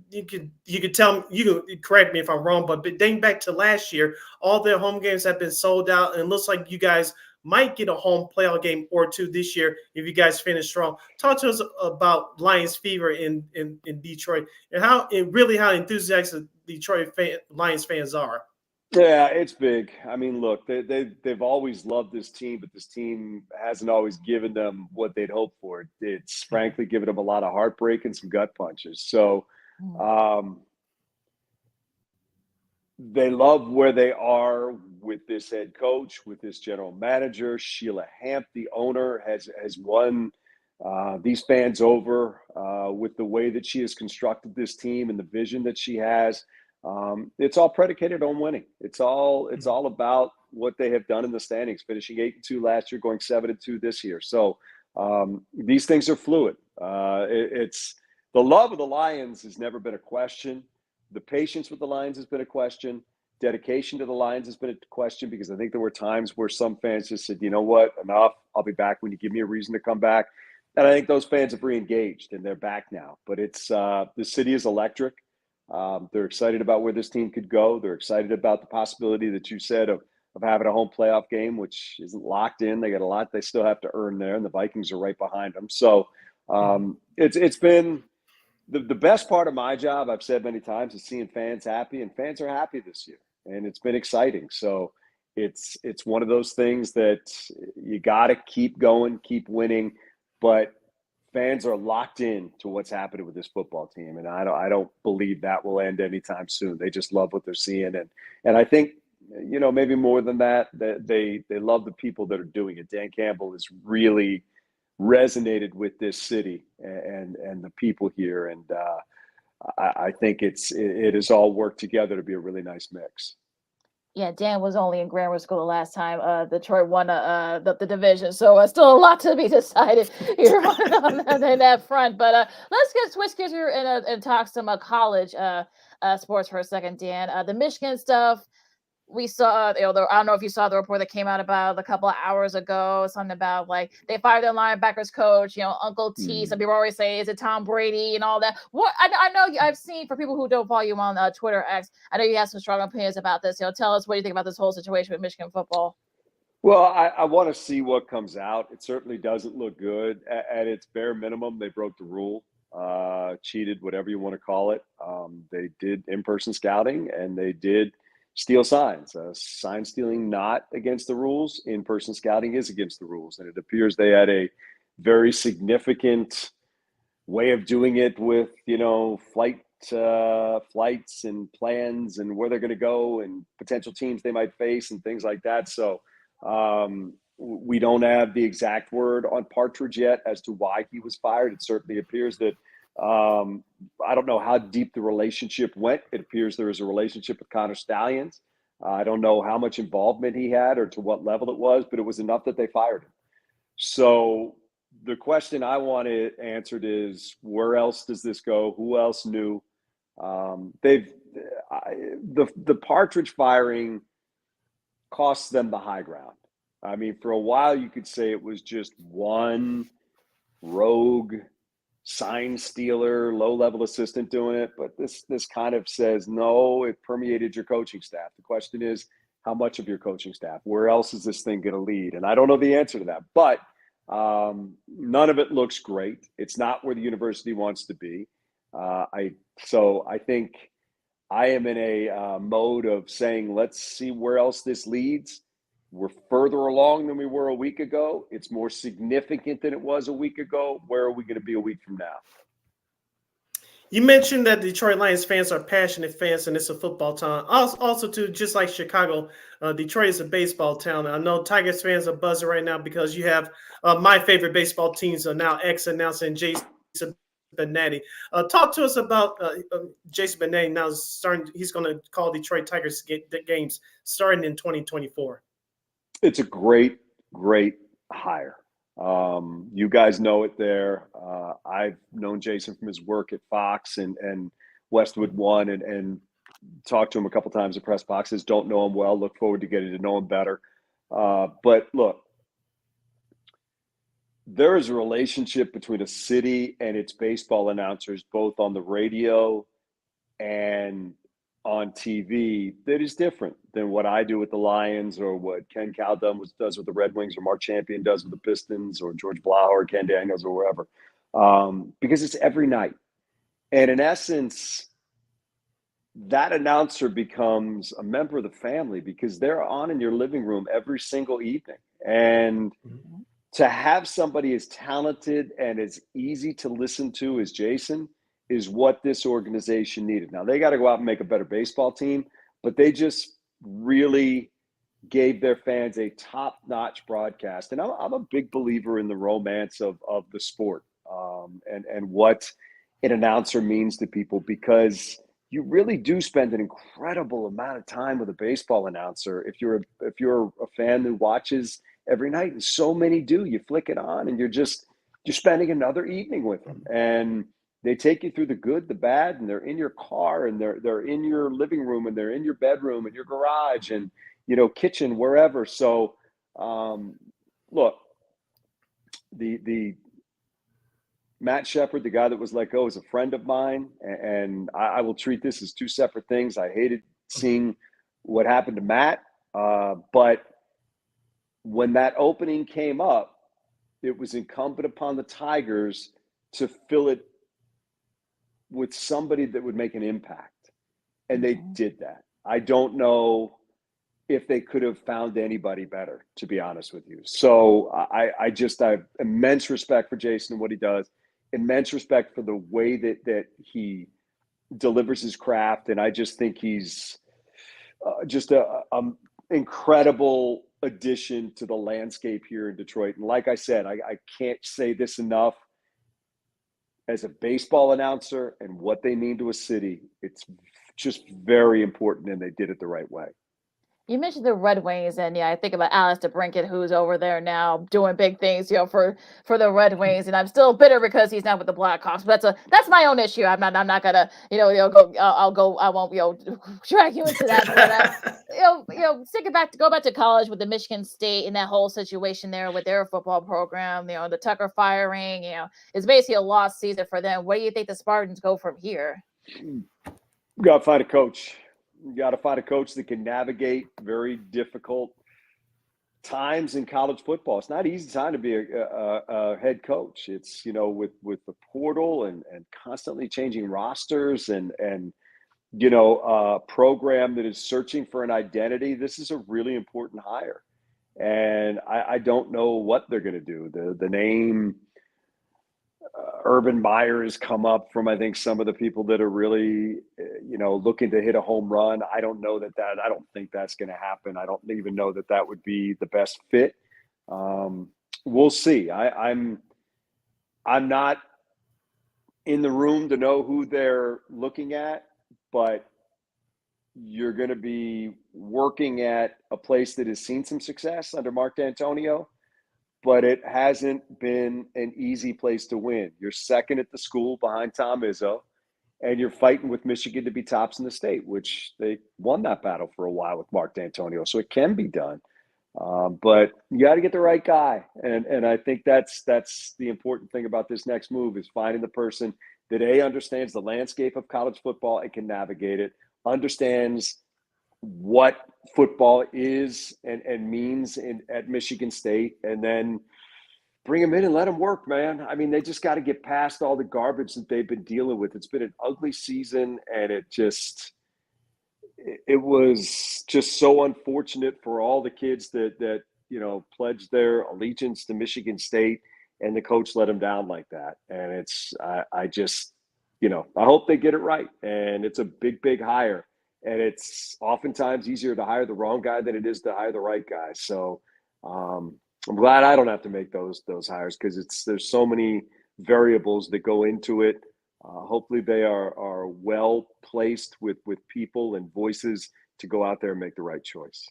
you could tell me, you can correct me if I'm wrong, but dating back to last year, all their home games have been sold out, and it looks like you guys might get a home playoff game or two this year if you guys finish strong. Talk to us about Lions fever in Detroit and how enthusiastic Detroit Lions fans are. Yeah, it's big. I mean, look, they've always loved this team, but this team hasn't always given them what they'd hoped for. It's frankly given them a lot of heartbreak and some gut punches. So they love where they are with this head coach, with this general manager. Sheila Hamp, the owner, has won these fans over with the way that she has constructed this team and the vision that she has. It's all predicated on winning. It's all about what they have done in the standings, finishing 8-2 last year, going 7-2 this year. So these things are fluid. It's the love of the Lions has never been a question. The patience with the Lions has been a question. Dedication to the Lions has been a question, because I think there were times where some fans just said, you know what, enough. I'll be back when you give me a reason to come back. And I think those fans have re-engaged and they're back now. But it's the city is electric. They're excited about where this team could go. They're excited about the possibility that you said of having a home playoff game, which isn't locked in. They got a lot they still have to earn there, and the Vikings are right behind them. So it's been the best part of my job, I've said many times, is seeing fans happy, and fans are happy this year, and it's been exciting. So it's one of those things that you got to keep going, keep winning, but fans are locked in to what's happening with this football team, and I don't believe that will end anytime soon. They just love what they're seeing, and I think, you know, maybe more than that, they love the people that are doing it. Dan Campbell has really resonated with this city and the people here, and I think it has all worked together to be a really nice mix. Yeah, Dan was only in grammar school the last time Detroit won the division, so still a lot to be decided here on that front. But let's switch gears here and talk some college sports for a second, Dan. The Michigan stuff. We saw, I don't know if you saw the report that came out about a couple of hours ago, something about like they fired their linebackers coach, Uncle T. Some people always say, is it Tom Brady and all that? What I know I've seen, for people who don't follow you on Twitter X, I know you have some strong opinions about this. Tell us what you think about this whole situation with Michigan football. Well, I want to see what comes out. It certainly doesn't look good. At its bare minimum, they broke the rule, cheated, whatever you want to call it. They did in-person scouting, and they did steal signs. Sign stealing not against the rules. In-person scouting is against the rules. And it appears they had a very significant way of doing it with, flights and plans and where they're going to go and potential teams they might face and things like that. So we don't have the exact word on Partridge yet as to why he was fired. It certainly appears that I don't know how deep the relationship went. It appears there was a relationship with Connor Stallions. I don't know how much involvement he had or to what level it was, but it was enough that they fired him. So the question I want answered is, where else does this go? Who else knew? The Partridge firing costs them the high ground. I mean, for a while you could say it was just one rogue sign stealer, low-level assistant doing it, but this kind of says, no, it permeated your coaching staff. The question is, how much of your coaching staff? Where else is this thing going to lead? And I don't know the answer to that, but none of it looks great. It's not where the university wants to be. So I think I am in a mode of saying, let's see where else this leads. We're further along than we were a week ago. It's more significant than it was a week ago. Where are we going to be a week from now? You mentioned that Detroit Lions fans are passionate fans, and it's a football town. Also, too, just like Chicago, Detroit is a baseball town. I know Tigers fans are buzzing right now because you have my favorite baseball teams are now ex-announcer and Jason Benetti. Talk to us about Jason Benetti now starting. He's going to call Detroit Tigers games starting in 2024. It's a great hire. You guys know it there. I've known Jason from his work at Fox and Westwood One and talked to him a couple times at press boxes. Don't know him well. Look forward to getting to know him better. But look, there is a relationship between a city and its baseball announcers, both on the radio and on TV, that is different than what I do with the Lions or what Ken Cal does with the Red Wings or Mark Champion does with the Pistons or George Blau or Ken Daniels or wherever, because it's every night. And in essence, that announcer becomes a member of the family because they're on in your living room every single evening. And to have somebody as talented and as easy to listen to as Jason is what this organization needed. Now, they got to go out and make a better baseball team, but they just really gave their fans a top-notch broadcast. And I'm a big believer in the romance of the sport and what an announcer means to people, because you really do spend an incredible amount of time with a baseball announcer. If you're a fan who watches every night, and so many do, you flick it on and you're spending another evening with them. And they take you through the good, the bad, and they're in your car and they're in your living room and they're in your bedroom and your garage and, kitchen, wherever. So, look, the Matt Shepard, the guy that was let go, is a friend of mine, and I will treat this as two separate things. I hated seeing what happened to Matt, but when that opening came up, it was incumbent upon the Tigers to fill it with somebody that would make an impact. And they did that. I don't know if they could have found anybody better, to be honest with you. So I have immense respect for Jason and what he does, immense respect for the way that he delivers his craft. And I just think he's just a incredible addition to the landscape here in Detroit. And like I said, I can't say this enough. As a baseball announcer and what they mean to a city, it's just very important, and they did it the right way. You mentioned the Red Wings, and I think about Alex DeBrincat, who's over there now doing big things, for the Red Wings, and I'm still bitter because he's not with the Blackhawks. But that's my own issue. I'm not gonna, I won't, drag you into that. But go back to college with the Michigan State and that whole situation there with their football program. The Tucker firing, it's basically a lost season for them. Where do you think the Spartans go from here? You got to find a coach. You got to find a coach that can navigate very difficult times in college football. It's not an easy time to be a head coach. It's, with the portal and constantly changing rosters and a program that is searching for an identity. This is a really important hire. And I don't know what they're going to do. The name Urban Meyer has come up from, I think, some of the people that are really, looking to hit a home run. I don't know I don't think that's going to happen. I don't even know that would be the best fit. We'll see. I'm not in the room to know who they're looking at, but you're going to be working at a place that has seen some success under Mark D'Antonio, but it hasn't been an easy place to win. You're second at the school behind Tom Izzo, and you're fighting with Michigan to be tops in the state, which they won that battle for a while with Mark D'Antonio. So it can be done. But you got to get the right guy. And I think that's the important thing about this next move is finding the person that understands the landscape of college football and can navigate it, understands what football is and means at Michigan State, and then bring them in and let them work, man. I mean, they just got to get past all the garbage that they've been dealing with. It's been an ugly season, and it was just so unfortunate for all the kids that pledged their allegiance to Michigan State, and the coach let them down like that. And I just, I hope they get it right. And it's a big hire. And it's oftentimes easier to hire the wrong guy than it is to hire the right guy. So I'm glad I don't have to make those hires, because there's so many variables that go into it. Hopefully they are well placed with people and voices to go out there and make the right choice.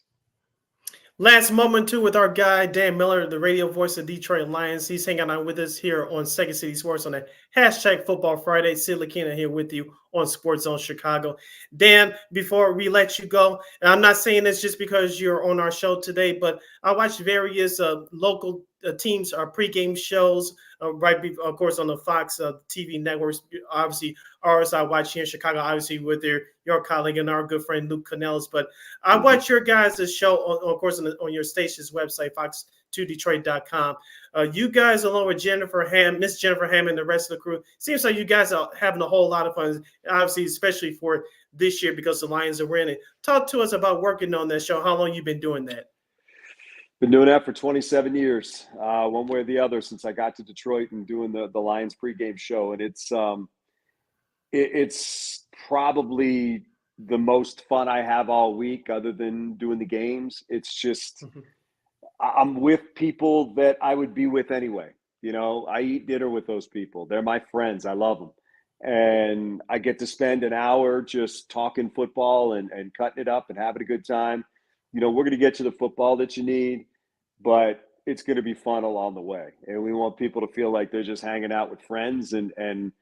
Last moment, too, with our guy, Dan Miller, the radio voice of Detroit Lions. He's hanging out with us here on Second City Sports on the hashtag Football Friday. Sid Lakina here with you on Sports Zone Chicago. Dan, before we let you go, and I'm not saying this just because you're on our show today, but I watched various local teams, pregame shows, of course, on the Fox TV networks. Obviously, ours I watch here in Chicago, obviously, with your colleague and our good friend Luke Canellis. But I watch your guys' show, of course, on your station's website, fox2detroit.com. You guys, along with Miss Jennifer Hammond, and the rest of the crew, seems like you guys are having a whole lot of fun, obviously, especially for this year because the Lions are winning. Talk to us about working on that show. How long you've been doing that? Been doing that for 27 years, one way or the other, since I got to Detroit and doing the Lions pregame show. And it's probably the most fun I have all week, other than doing the games. It's just, I'm with people that I would be with anyway. I eat dinner with those people. They're my friends. I love them. And I get to spend an hour just talking football and cutting it up and having a good time. We're going to get you the football that you need, but it's going to be fun along the way. And we want people to feel like they're just hanging out with friends. And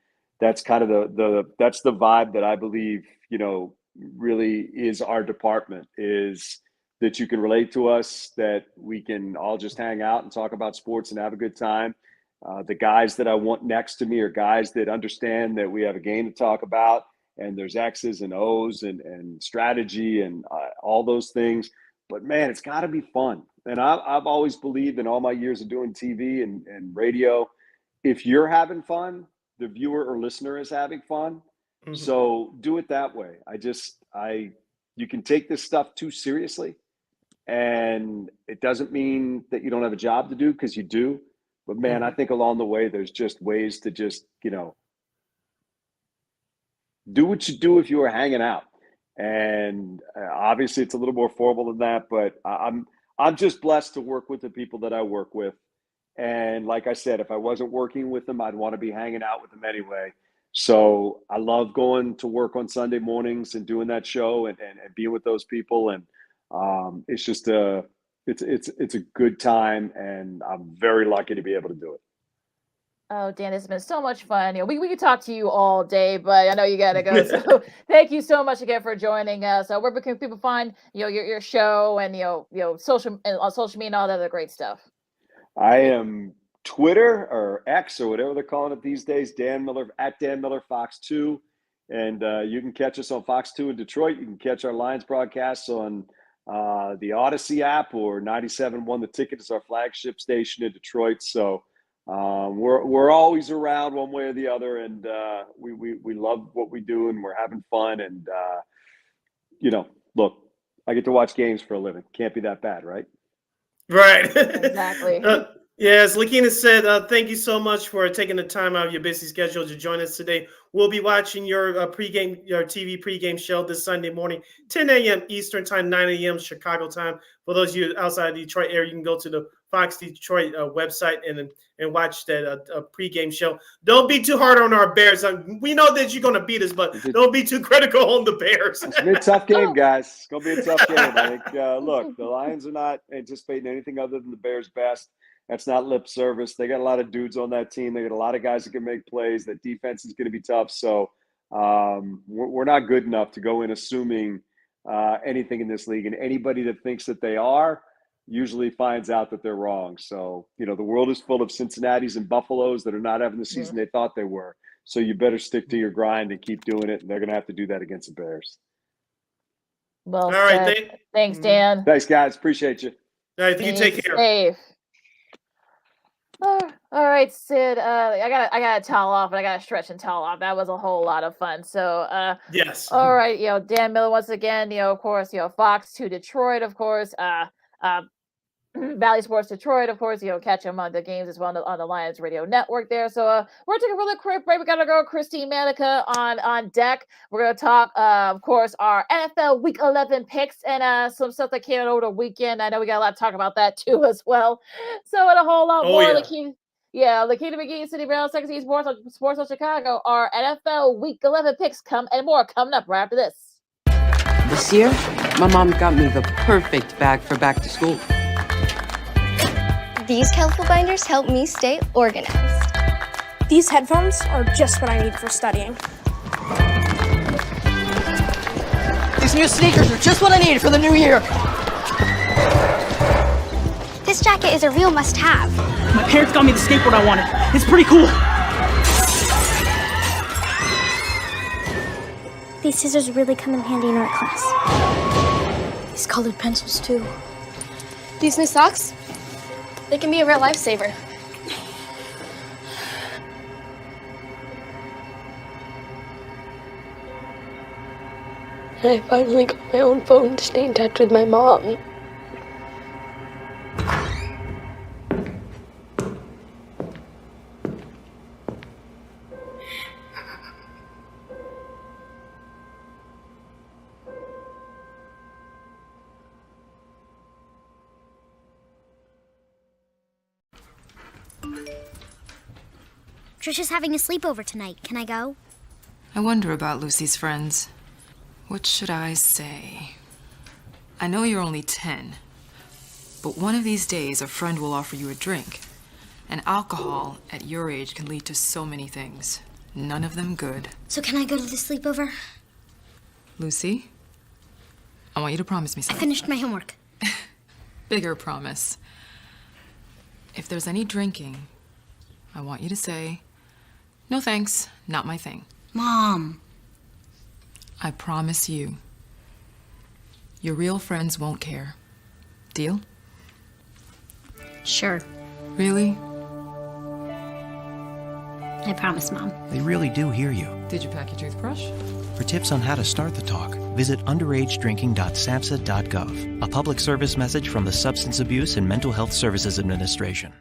that's kind of that's the vibe that I believe, really is our department, is that you can relate to us, that we can all just hang out and talk about sports and have a good time. The guys that I want next to me are guys that understand that we have a game to talk about, and there's X's and O's and strategy and all those things. But man, it's got to be fun. And I've always believed, in all my years of doing TV and radio, if you're having fun, the viewer or listener is having fun. Mm-hmm. So do it that way. You can take this stuff too seriously, and it doesn't mean that you don't have a job to do, because you do. But man, mm-hmm. I think along the way, there's just ways to just, do what you do if you were hanging out. And obviously it's a little more formal than that, but I'm just blessed to work with the people that I work with. And like I said, if I wasn't working with them, I'd want to be hanging out with them anyway. So I love going to work on Sunday mornings and doing that show and being with those people. And it's just it's a good time, and I'm very lucky to be able to do it. Oh, Dan, it's been so much fun. We could talk to you all day, but I know you got to go. So thank you so much again for joining us. Where can people find your show and social media and all that other great stuff? I am Twitter or X or whatever they're calling it these days. Dan Miller at Dan Miller Fox 2, and you can catch us on Fox 2 in Detroit. You can catch our Lions broadcasts on the Odyssey app, or 97.1 The Ticket is our flagship station in Detroit. So. We're always around one way or the other, and we love what we do, and we're having fun. And look, I get to watch games for a living. Can't be that bad, right? Right. Exactly. Yes, Lakina said, thank you so much for taking the time out of your busy schedule to join us today. We'll be watching your TV pregame show this Sunday morning, 10 a.m. Eastern time, 9 a.m. Chicago time. For those of you outside the Detroit area, you can go to the Fox Detroit website and watch that pregame show. Don't be too hard on our Bears. We know that you're going to beat us, but don't be too critical on the Bears. It's going to be a tough game, guys. It's going to be a tough game. I think, look, the Lions are not anticipating anything other than the Bears' best. That's not lip service. They got a lot of dudes on that team. They got a lot of guys that can make plays. That defense is going to be tough. So we're not good enough to go in assuming anything in this league. And anybody that thinks that they are usually finds out that they're wrong. So, the world is full of Cincinnatis and Buffaloes that are not having the season they thought they were. So you better stick to your grind and keep doing it. And they're going to have to do that against the Bears. Well All right, said. Thanks, Dan. Thanks, guys. Appreciate you. All right, you take care. Safe. All right, Sid. I gotta towel off, and I gotta stretch and towel off. That was a whole lot of fun. So, yes. All right, Dan Miller once again. Of course, Fox to Detroit, of course. Valley Sports Detroit, of course. Catch them on the games as well on the Lions Radio Network there. So, we're taking a really quick break. We got our girl Christine Manika on deck. We're gonna talk, of course, our NFL Week 11 picks and some stuff that came out over the weekend. I know we got a lot to talk about that too as well. So, and a whole lot more. Lakina McGee, City Brown, Second City Sports on Chicago. Our NFL Week 11 picks and more coming up right after this. This year, my mom got me the perfect bag for back to school. These colorful binders help me stay organized. These headphones are just what I need for studying. These new sneakers are just what I need for the new year. This jacket is a real must-have. My parents got me the skateboard I wanted. It's pretty cool. These scissors really come in handy in art class. These colored pencils, too. These new socks? They can be a real lifesaver. I finally got my own phone to stay in touch with my mom. Trisha's having a sleepover tonight. Can I go? I wonder about Lucy's friends. What should I say? I know you're only 10, but one of these days a friend will offer you a drink. And alcohol at your age can lead to so many things. None of them good. So can I go to the sleepover? Lucy, I want you to promise me I something. finished my homework. Bigger promise. If there's any drinking, I want you to say, "No thanks, not my thing." Mom. I promise you. Your real friends won't care. Deal? Sure. Really? I promise, Mom. They really do hear you. Did you pack your toothbrush? For tips on how to start the talk, visit underagedrinking.samhsa.gov. A public service message from the Substance Abuse and Mental Health Services Administration.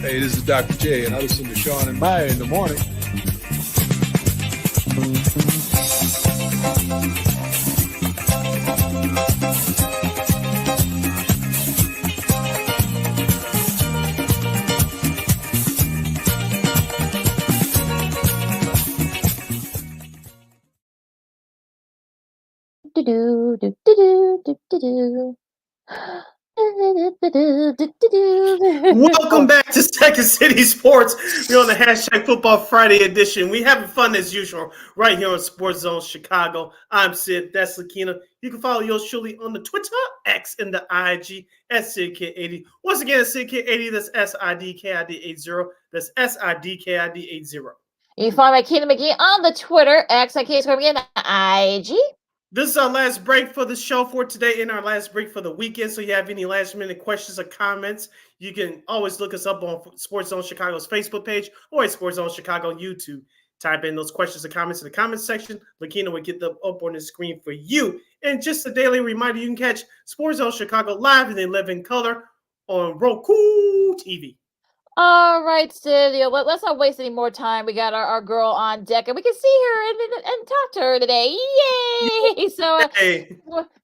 Hey, this is Dr. J, and I listen to Sean and Maya in the morning. Welcome back to Second City Sports. We're on the hashtag Football Friday edition. We having fun as usual right here on Sports Zone Chicago. I'm Sid. That's Lakina. You can follow yours truly on the Twitter, X, and the IG at SidKid80. Once again, SidKid80. That's SIDKID80. That's SIDKID80. You can follow my Keena McGee on the Twitter, X, at KXRB, and the IG. This is our last break for the show for today and our last break for the weekend. So if you have any last minute questions or comments, you can always look us up on Sports Zone Chicago's Facebook page or at Sports Zone Chicago YouTube. Type in those questions and comments in the comment section. Lakina will get them up on the screen for you. And just a daily reminder, you can catch Sports Zone Chicago live and they live in color on Roku TV. All right, Sid, let's not waste any more time. We got our girl on deck, and we can see her and talk to her today. Yay! So, hey.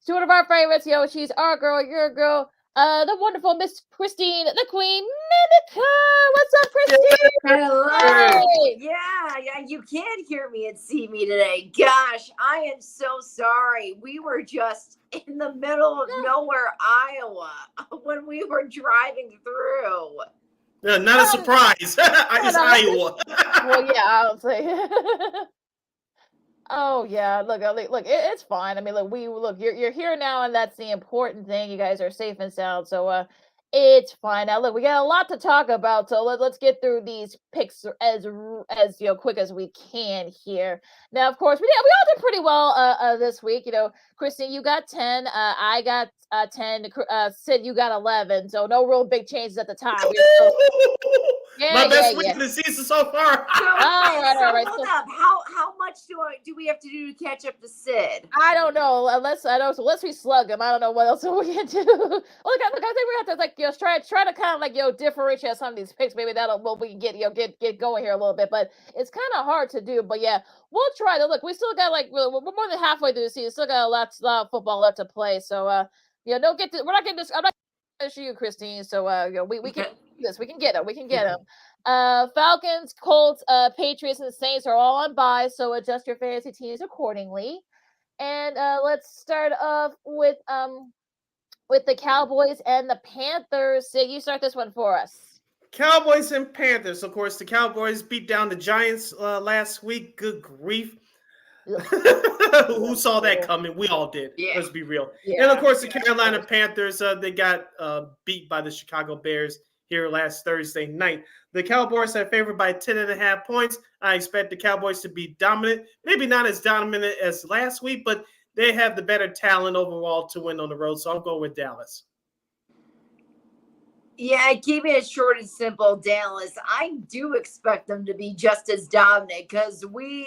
She's one of our favorites. She's our girl, your girl, the wonderful Miss Christine, the Queen, Manika. What's up, Christine? Hello. Hey. Yeah, you can't hear me and see me today. Gosh, I am so sorry. We were just in the middle of nowhere, Iowa, when we were driving through. No, not a surprise. It's Iowa. Well, yeah, I'll say. Oh yeah, look, it's fine. I mean, look, you're here now, and that's the important thing. You guys are safe and sound, so it's fine. Now, look, we got a lot to talk about, so let's get through these picks as quick as we can here. Now, of course, we all did pretty well this week. Christine, you got 10. I got 10. Sid, you got 11. So no real big changes at the top. My best week of the season so far. All right. Hold up. How much do we have to do to catch up to Sid? I don't know. Unless we slug him. I don't know what else we can do. Look, I think we have to try to kind of differentiate some of these picks. Maybe we can get going here a little bit. But it's kind of hard to do. But yeah, we'll try to. Look, we still got we're more than halfway through the season. Still got a lot of football left to play. So we're not getting this. I'm not to you, Christine. So we can do this. We can get them. We can get them. Falcons, Colts, Patriots, and Saints are all on bye. So adjust your fantasy teams accordingly. And let's start off with the Cowboys and the Panthers. So you start this one for us. Cowboys and Panthers. Of course, the Cowboys beat down the Giants last week. Good grief. Who saw that coming? We all did. Yeah. Let's be real. Yeah. And of course, the Carolina Panthers, they got beat by the Chicago Bears here last Thursday night. The Cowboys are favored by 10.5 points. I expect the Cowboys to be dominant. Maybe not as dominant as last week, but they have the better talent overall to win on the road. So I'll go with Dallas. Yeah, keeping it short and simple, Dallas. I do expect them to be just as dominant because we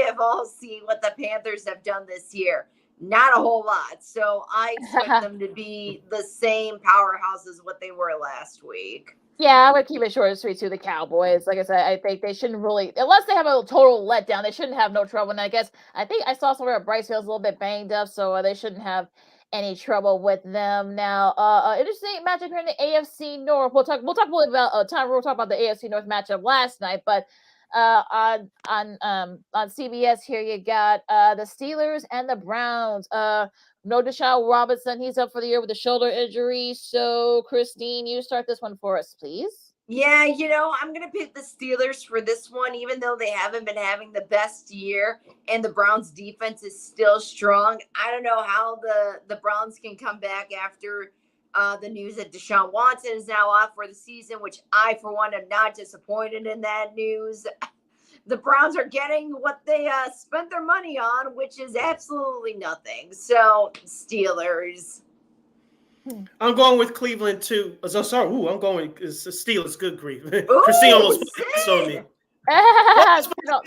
have all seen what the Panthers have done this year. Not a whole lot. So I expect them to be the same powerhouse as what they were last week. Yeah, I would keep it short and sweet to the Cowboys. Like I said, I think they shouldn't really, unless they have a total letdown, they shouldn't have no trouble. And I think I saw somewhere Bryce Hill's a little bit banged up, so they shouldn't have any trouble with them. Now, interesting matchup here in the AFC North. We'll talk a little about We'll talk about the AFC North matchup last night, but on CBS here you got the Steelers and the Browns. No Deshaun Robinson, he's up for the year with a shoulder injury. So, Christine, you start this one for us, please. Yeah, I'm going to pick the Steelers for this one, even though they haven't been having the best year and the Browns defense is still strong. I don't know how the Browns can come back after the news that Deshaun Watson is now off for the season, which I, for one, am not disappointed in that news. The Browns are getting what they spent their money on, which is absolutely nothing. So, Steelers. I'm going with Cleveland too. So sorry. I'm going with Steelers. Good grief. Christine almost on me.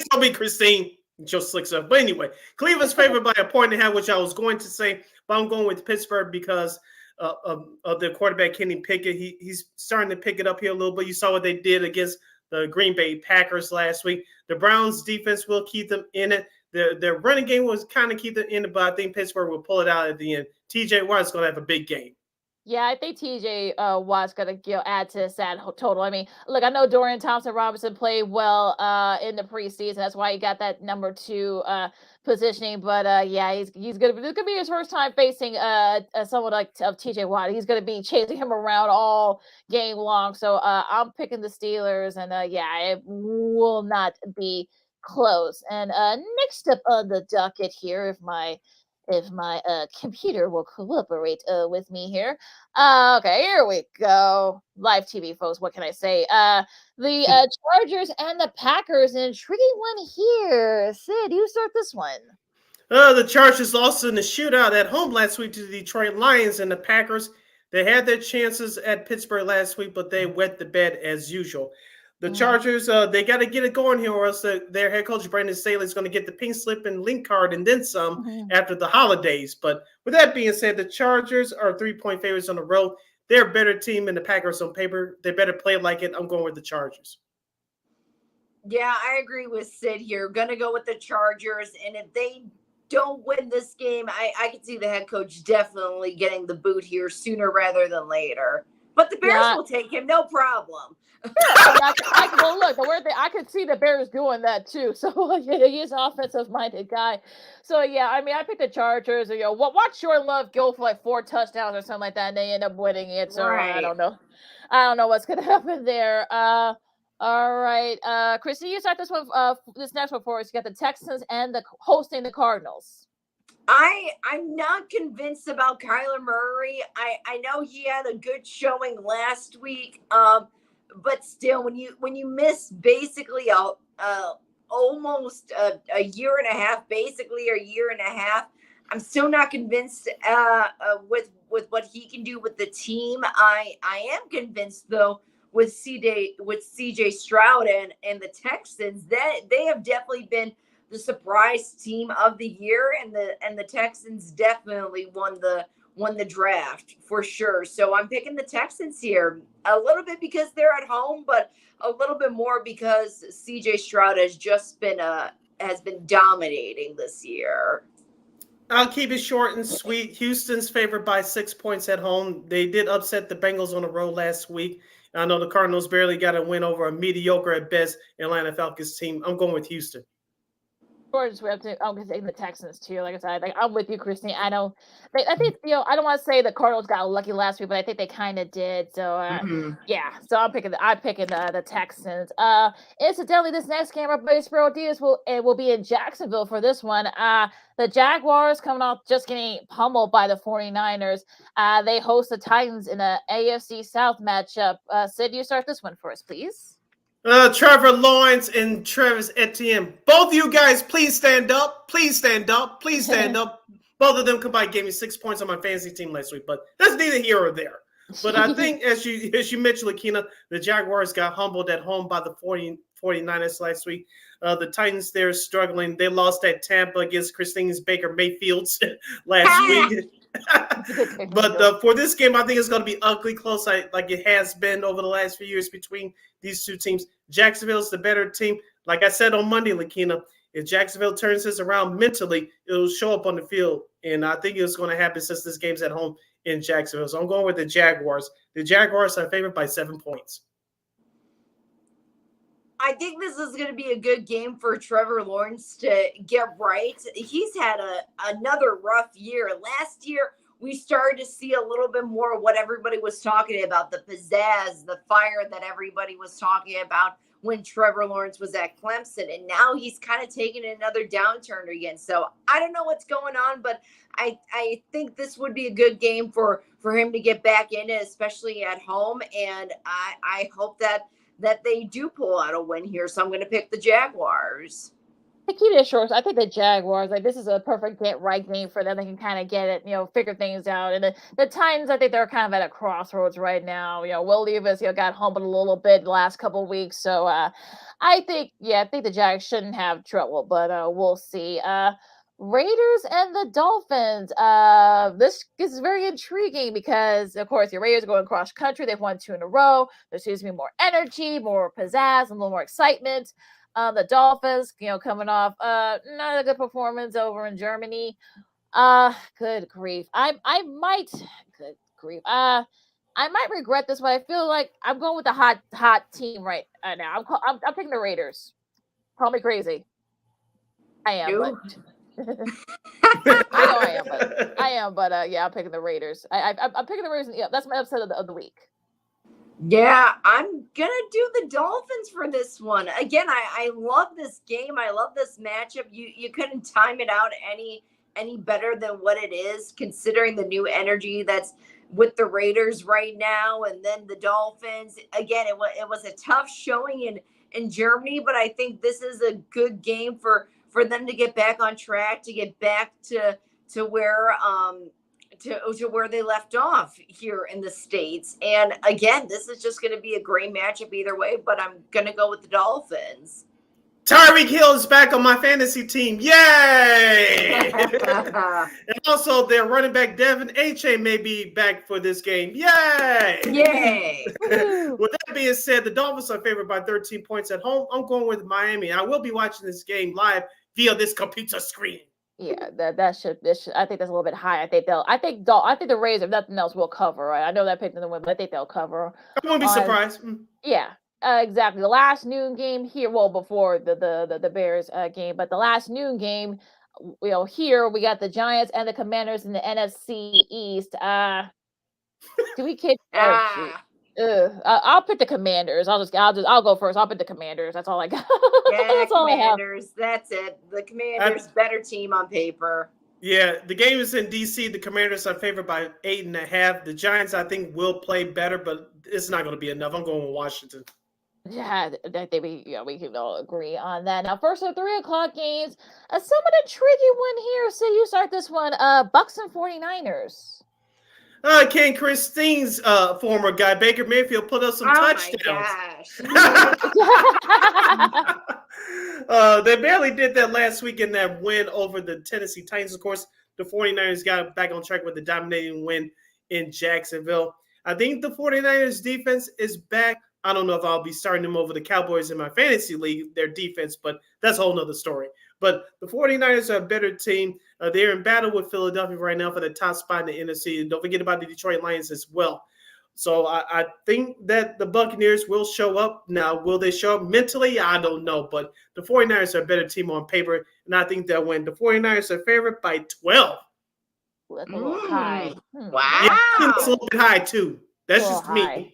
It'll be Christine. Just slicks up. But anyway, Cleveland's favored by 1.5, which I was going to say, but I'm going with Pittsburgh because of the quarterback Kenny Pickett. He's starting to pick it up here a little bit. You saw what they did against the Green Bay Packers last week. The Browns defense will keep them in it. Their running game was kind of keep them in it, but I think Pittsburgh will pull it out at the end. TJ Watt's going to have a big game. Yeah, I think TJ Watt's going to add to this total. I mean, look, I know Dorian Thompson-Robinson played well in the preseason. That's why he got that number 2 positioning. But yeah, he's going to be his first time facing someone like of TJ Watt. He's going to be chasing him around all game long. So I'm picking the Steelers, and yeah, it will not be close. And next up on the docket here, if my computer will cooperate with me here. Okay, here we go. Live TV, folks. What can I say? The Chargers and the Packers. An intriguing one here. Sid, you start this one. The Chargers lost in the shootout at home last week to the Detroit Lions, and the Packers, they had their chances at Pittsburgh last week, but they wet the bed as usual. The Chargers, they got to get it going here, or else their head coach, Brandon Staley, is going to get the pink slip and link card and then some after the holidays. But with that being said, the Chargers are 3-point favorites on the road. They're a better team than the Packers on paper. They better play like it. I'm going with the Chargers. Yeah, I agree with Sid here. Going to go with the Chargers. And if they don't win this game, I can see the head coach definitely getting the boot here sooner rather than later. But the Bears will take him, no problem. Well, look, I could see the Bears doing that too. So he's an offensive-minded guy. So yeah, I mean, I picked the Chargers. Watch Jordan Love go for like 4 touchdowns or something like that, and they end up winning it. So I don't know what's gonna happen there. All right, Chrissy, you start this next one for us. You got the Texans and hosting the Cardinals. I'm not convinced about Kyler Murray. I know he had a good showing last week. But still, when you miss basically almost a year and a half, basically a year and a half, I'm still not convinced with what he can do with the team. I am convinced though with CJ Stroud and the Texans that they have definitely been the surprise team of the year, and the Texans definitely won the draft for sure. So I'm picking the Texans here a little bit because they're at home, but a little bit more because CJ Stroud has just been dominating this year. I'll keep it short and sweet. Houston's favored by 6 points at home. They did upset the Bengals on the road last week. I know the Cardinals barely got a win over a mediocre at best Atlanta Falcons team. I'm going with Houston. I'm going to take the Texans too. Like I said, I'm with you, Christine. I think I don't want to say the Cardinals got lucky last week, but I think they kind of did. So yeah. So I'm picking the Texans. Incidentally, this next game, our buddy Spiro Diaz will be in Jacksonville for this one. The Jaguars coming off just getting pummeled by the 49ers. They host the Titans in an AFC South matchup. Sid, you start this one for us, please. Trevor Lawrence and Travis Etienne. Both of you guys, please stand up. Please stand up. Please stand up. Both of them combined gave me 6 points on my fantasy team last week, but that's neither here or there. But I think, as you mentioned, Lakina, the Jaguars got humbled at home by the 49ers last week. The Titans, they're struggling. They lost at Tampa against Christine's Baker Mayfield's last week. But for this game, I think it's going to be ugly close like it has been over the last few years between these two teams. Jacksonville's the better team. Like I said on Monday, Lakina, if Jacksonville turns this around mentally, it'll show up on the field. And I think it's going to happen since this game's at home in Jacksonville. So I'm going with the Jaguars. The Jaguars are favored by 7 points. I think this is going to be a good game for Trevor Lawrence to get right. He's had another rough year. Last year, we started to see a little bit more of what everybody was talking about, the pizzazz, the fire that everybody was talking about when Trevor Lawrence was at Clemson. And now he's kind of taking another downturn again. So I don't know what's going on, but I think this would be a good game for him to get back in it, especially at home. And I hope that they do pull out a win here. So I'm going to pick the Jaguars. To keep it short, I think the Jaguars, this is a perfect get-right game for them. They can kind of get it, figure things out. And the Titans, I think they're kind of at a crossroads right now. Will Levis, got humbled a little bit the last couple of weeks. So I think the Jags shouldn't have trouble, but we'll see. Raiders and the Dolphins. This is very intriguing because, of course, your Raiders are going cross country. They've won 2 in a row. There seems to be more energy, more pizzazz, a little more excitement. The Dolphins, coming off not a good performance over in Germany. Good grief. I might regret this, but I feel like I'm going with the hot team right now. I'm picking the Raiders. Call me crazy. I am, but I am, but I'm picking the Raiders. I'm picking the Raiders. Yeah, that's my upset of the week. Yeah, I'm gonna do the Dolphins for this one. Again, I love this game. I love this matchup. You couldn't time it out any better than what it is, considering the new energy that's with the Raiders right now, and then the Dolphins. Again, it was a tough showing in Germany, but I think this is a good game for them to get back on track, to get back to where to where they left off here in the States. And again, this is just going to be a great matchup either way, but I'm going to go with the Dolphins. Tyreek Hill is back on my fantasy team. Yay! And also, their running back Devin Achane may be back for this game. Yay! Yay! With that being said, the Dolphins are favored by 13 points at home. I'm going with Miami. I will be watching this game live via this computer screen. Yeah, this should. I think that's a little bit high. I think the Rays, if nothing else, will cover. Right? I know that picked them to win, but I think they'll cover. I won't be surprised. Yeah. Exactly. The last noon game here, well, before the Bears game, but the last noon game, here we got the Giants and the Commanders in the NFC East. Do we kid? I'll pick the Commanders. I'll go first. I'll pick the Commanders. That's all I got. Yeah, That's all Commanders. That's it. The Commanders, better team on paper. Yeah, the game is in D.C. The Commanders are favored by 8.5. The Giants, I think, will play better, but it's not going to be enough. I'm going with Washington. Yeah, I think we can all agree on that. Now, first of 3 o'clock games, somewhat a tricky one here. So you start this one, Bucks and 49ers. Ken Christine's former guy, Baker Mayfield, put up some touchdowns. They barely did that last week in that win over the Tennessee Titans. Of course, the 49ers got back on track with the dominating win in Jacksonville. I think the 49ers defense is back. I don't know if I'll be starting them over the Cowboys in my fantasy league, their defense, but that's a whole nother story. But the 49ers are a better team. They're in battle with Philadelphia right now for the top spot in the NFC. And don't forget about the Detroit Lions as well. So I think that the Buccaneers will show up. Now, will they show up mentally? I don't know. But the 49ers are a better team on paper, and I think they'll win. The 49ers are favored by 12. That's a little high. Wow. Yeah, I think it's a little bit high, too. That's just me.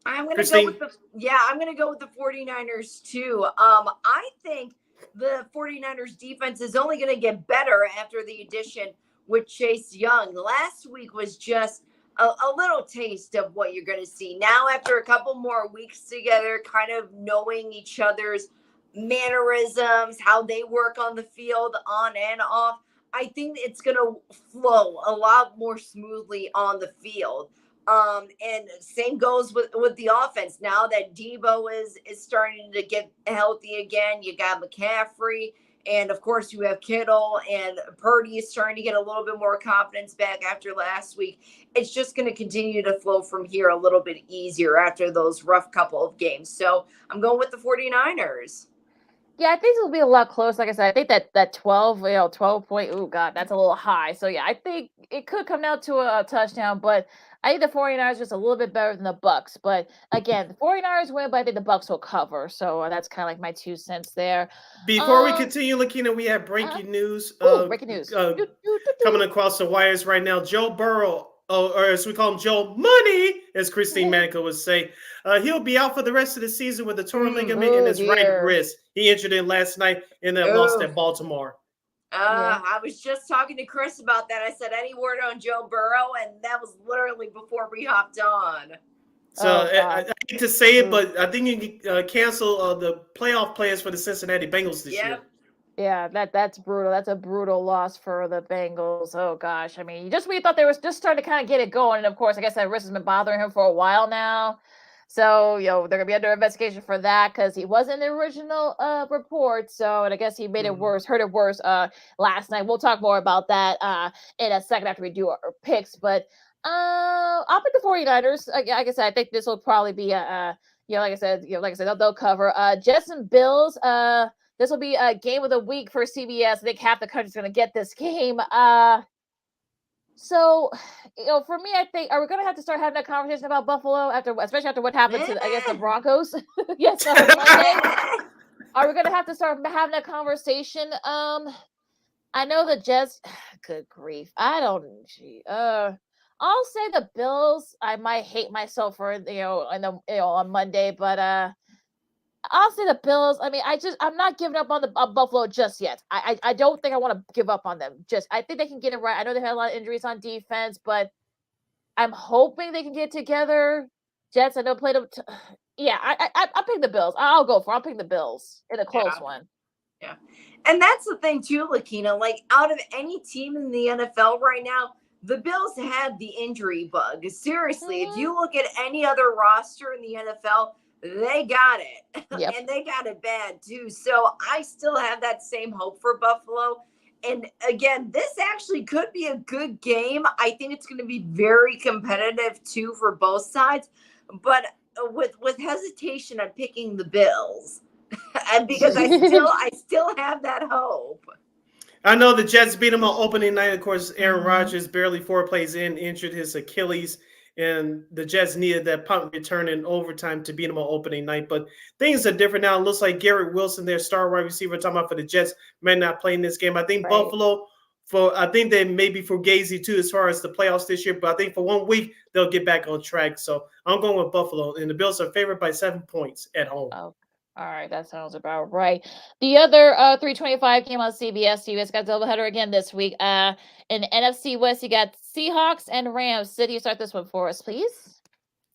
I'm going to go with I'm going to go with the 49ers too. I think the 49ers defense is only going to get better after the addition with Chase Young. Last week was just a little taste of what you're going to see. Now, after a couple more weeks together, kind of knowing each other's mannerisms, how they work on the field, on and off, I think it's going to flow a lot more smoothly on the field. And same goes with the offense. Now that Debo is starting to get healthy again, you got McCaffrey, and of course you have Kittle, and Purdy is starting to get a little bit more confidence back after last week. It's just going to continue to flow from here a little bit easier after those rough couple of games. So I'm going with the 49ers. Yeah, I think it'll be a lot close. Like I said, I think that 12 point, oh God, that's a little high. So yeah, I think it could come down to a touchdown, but I think the 49ers are just a little bit better than the Bucks. But again, the 49ers win, but I think the Bucks will cover. So that's kind of like my 2 cents there. Before we continue, Lakina, we have breaking news. Breaking news. Coming across the wires right now. Joe Burrow, or as we call him, Joe Money, as Christine Manika would say, he'll be out for the rest of the season with a torn ligament in his right wrist. He injured it last night in that loss at Baltimore. I was just talking to Chris about that. I said, any word on Joe Burrow? And that was literally before we hopped on. So I hate to say it, but I think you can cancel the playoff plans for the Cincinnati Bengals this year. Yeah, that's brutal. That's a brutal loss for the Bengals. Oh gosh, I mean, we thought they were just starting to kind of get it going, and of course, I guess that risk has been bothering him for a while now. So they're gonna be under investigation for that because he was in the original report. So, and I guess he made it worse, hurt it worse last night. We'll talk more about that in a second after we do our picks. But I'll pick the 49ers. Like I said, I think this will probably be like I said, they'll cover. Jets and Bills. This will be a game of the week for CBS. I think half the country's going to get this game. So, for me, I think, are we going to have to start having a conversation about Buffalo especially after what happened to, I guess, the Broncos? Yes, Monday. Are we going to have to start having a conversation? I know the Jets. Good grief! I'll say the Bills. I might hate myself for on Monday, but I'll say the Bills. I mean, I'm not giving up on Buffalo just yet. I don't think I want to give up on them. I think they can get it right. I know they had a lot of injuries on defense, but I'm hoping they can get together. Jets, I know played them. I'll pick the Bills. I'll pick the Bills in a close one. Yeah. And that's the thing too, Lakina, like out of any team in the NFL right now, the Bills have the injury bug. Seriously, if you look at any other roster in the NFL, they got it. Yep. And they got it bad too. So I still have that same hope for Buffalo. And again, this actually could be a good game. I think it's going to be very competitive too for both sides. But with hesitation, I'm picking the Bills. And because I still have that hope. I know the Jets beat them on opening night. Of course, Aaron Rodgers barely 4 plays in injured his Achilles, and the Jets needed that punt return in overtime to beat them on opening night. But things are different now. It looks like Garrett Wilson, their star wide receiver, talking about for the Jets, may not play in this game. I think Buffalo, I think they may be fugazi too as far as the playoffs this year, but I think for 1 week they'll get back on track. So I'm going with Buffalo, and the Bills are favored by 7 points at home. Oh. All right, that sounds about right. The other 325 came on CBS. You guys got doubleheader again this week. In the NFC West, you got Seahawks and Rams. Sid, you start this one for us, please.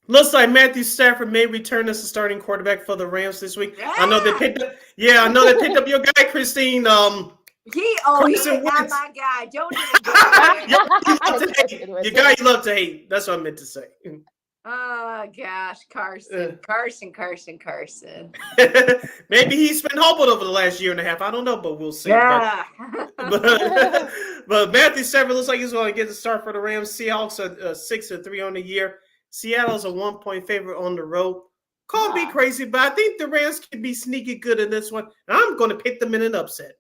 Looks like Matthew Stafford may return as the starting quarterback for the Rams this week. Yeah. I know they picked up. Yeah, I know they picked up your guy, Christine. He's not my guy. Don't even go there. Your guy you love to hate. That's what I meant to say. Oh gosh, Carson. Maybe he's been humbled over the last year and a half. I don't know, but we'll see. Yeah. But Matthew Stafford looks like he's going to get the start for the Rams. Seahawks are 6-3 on the year. Seattle's a 1-point favorite on the road. Call me crazy, but I think the Rams can be sneaky good in this one. I'm going to pick them in an upset.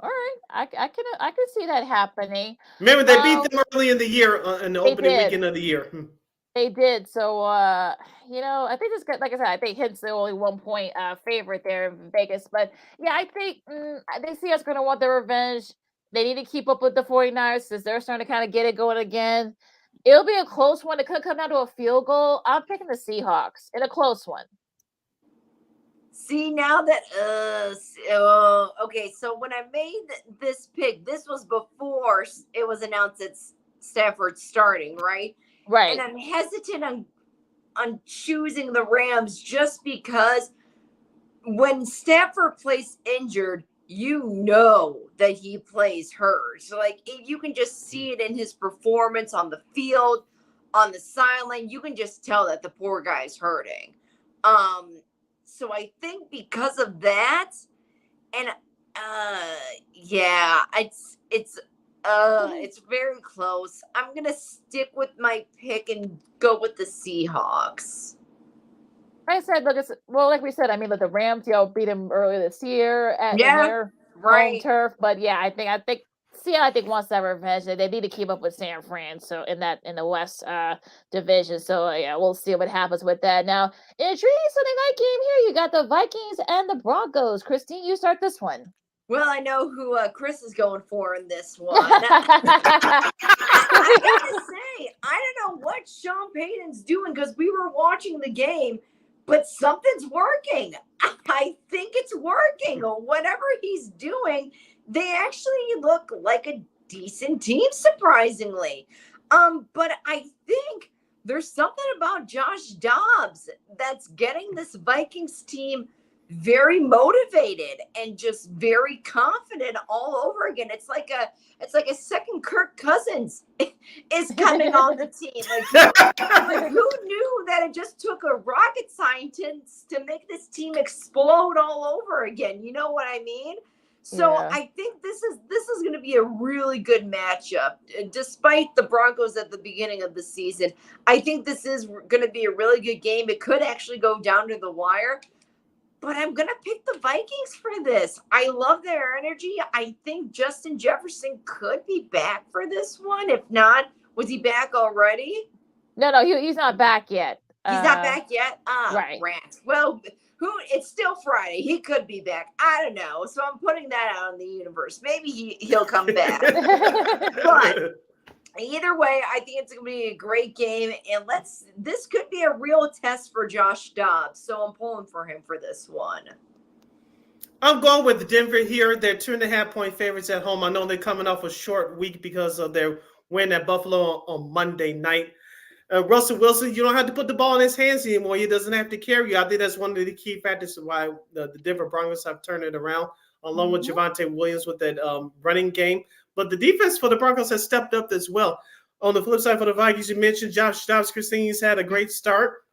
All right, I can see that happening. Remember, they beat them early in the year in the opening weekend of the year. They did. So, I think this, like I said, I think Hint's the only 1-point favorite there in Vegas. But, yeah, I think they see us going to want their revenge. They need to keep up with the 49ers since they're starting to kind of get it going again. It'll be a close one. It could come down to a field goal. I'm picking the Seahawks in a close one. See, now that okay, so when I made this pick, this was before it was announced that Stafford's starting, right? Right. And I'm hesitant on choosing the Rams just because when Stafford plays injured, you know that he plays hurt. So, like, you can just see it in his performance on the field, on the sideline. You can just tell that the poor guy's hurting. So I think because of that, and it's very close. I'm gonna stick with my pick and go with the Seahawks. I said, look, like we said, I mean, the Rams, beat them earlier this year at their home turf. But yeah, I think Seattle wants that revenge. They need to keep up with San Fran, so in the West division. So yeah, we'll see what happens with that. Now, in a intriguing Sunday night game here, you got the Vikings and the Broncos. Christine, you start this one. Well, I know who Chris is going for in this one. I gotta say, I don't know what Sean Payton's doing because we were watching the game, but something's working. I think it's working. Whatever he's doing, they actually look like a decent team, surprisingly. But I think there's something about Josh Dobbs that's getting this Vikings team very motivated and just very confident all over again. It's like a second Kirk Cousins is coming on the team. Like who knew that it just took a rocket scientist to make this team explode all over again? You know what I mean? So yeah. I think this is going to be a really good matchup. Despite the Broncos at the beginning of the season, I think this is going to be a really good game. It could actually go down to the wire. But I'm going to pick the Vikings for this. I love their energy. I think Justin Jefferson could be back for this one. If not, was he back already? No, he's not back yet. He's not back yet? Right. Rant. Well, it's still Friday. He could be back. I don't know. So I'm putting that out in the universe. Maybe he'll come back. But either way, I think it's going to be a great game. And this could be a real test for Josh Dobbs. So I'm pulling for him for this one. I'm going with Denver here. They're 2.5-point favorites at home. I know they're coming off a short week because of their win at Buffalo on Monday night. Russell Wilson, you don't have to put the ball in his hands anymore. He doesn't have to carry you. I think that's one of the key factors why the Denver Broncos have turned it around, along with Javonte Williams with that running game. But the defense for the Broncos has stepped up as well. On the flip side for the Vikings, you mentioned Josh Christini's had a great start.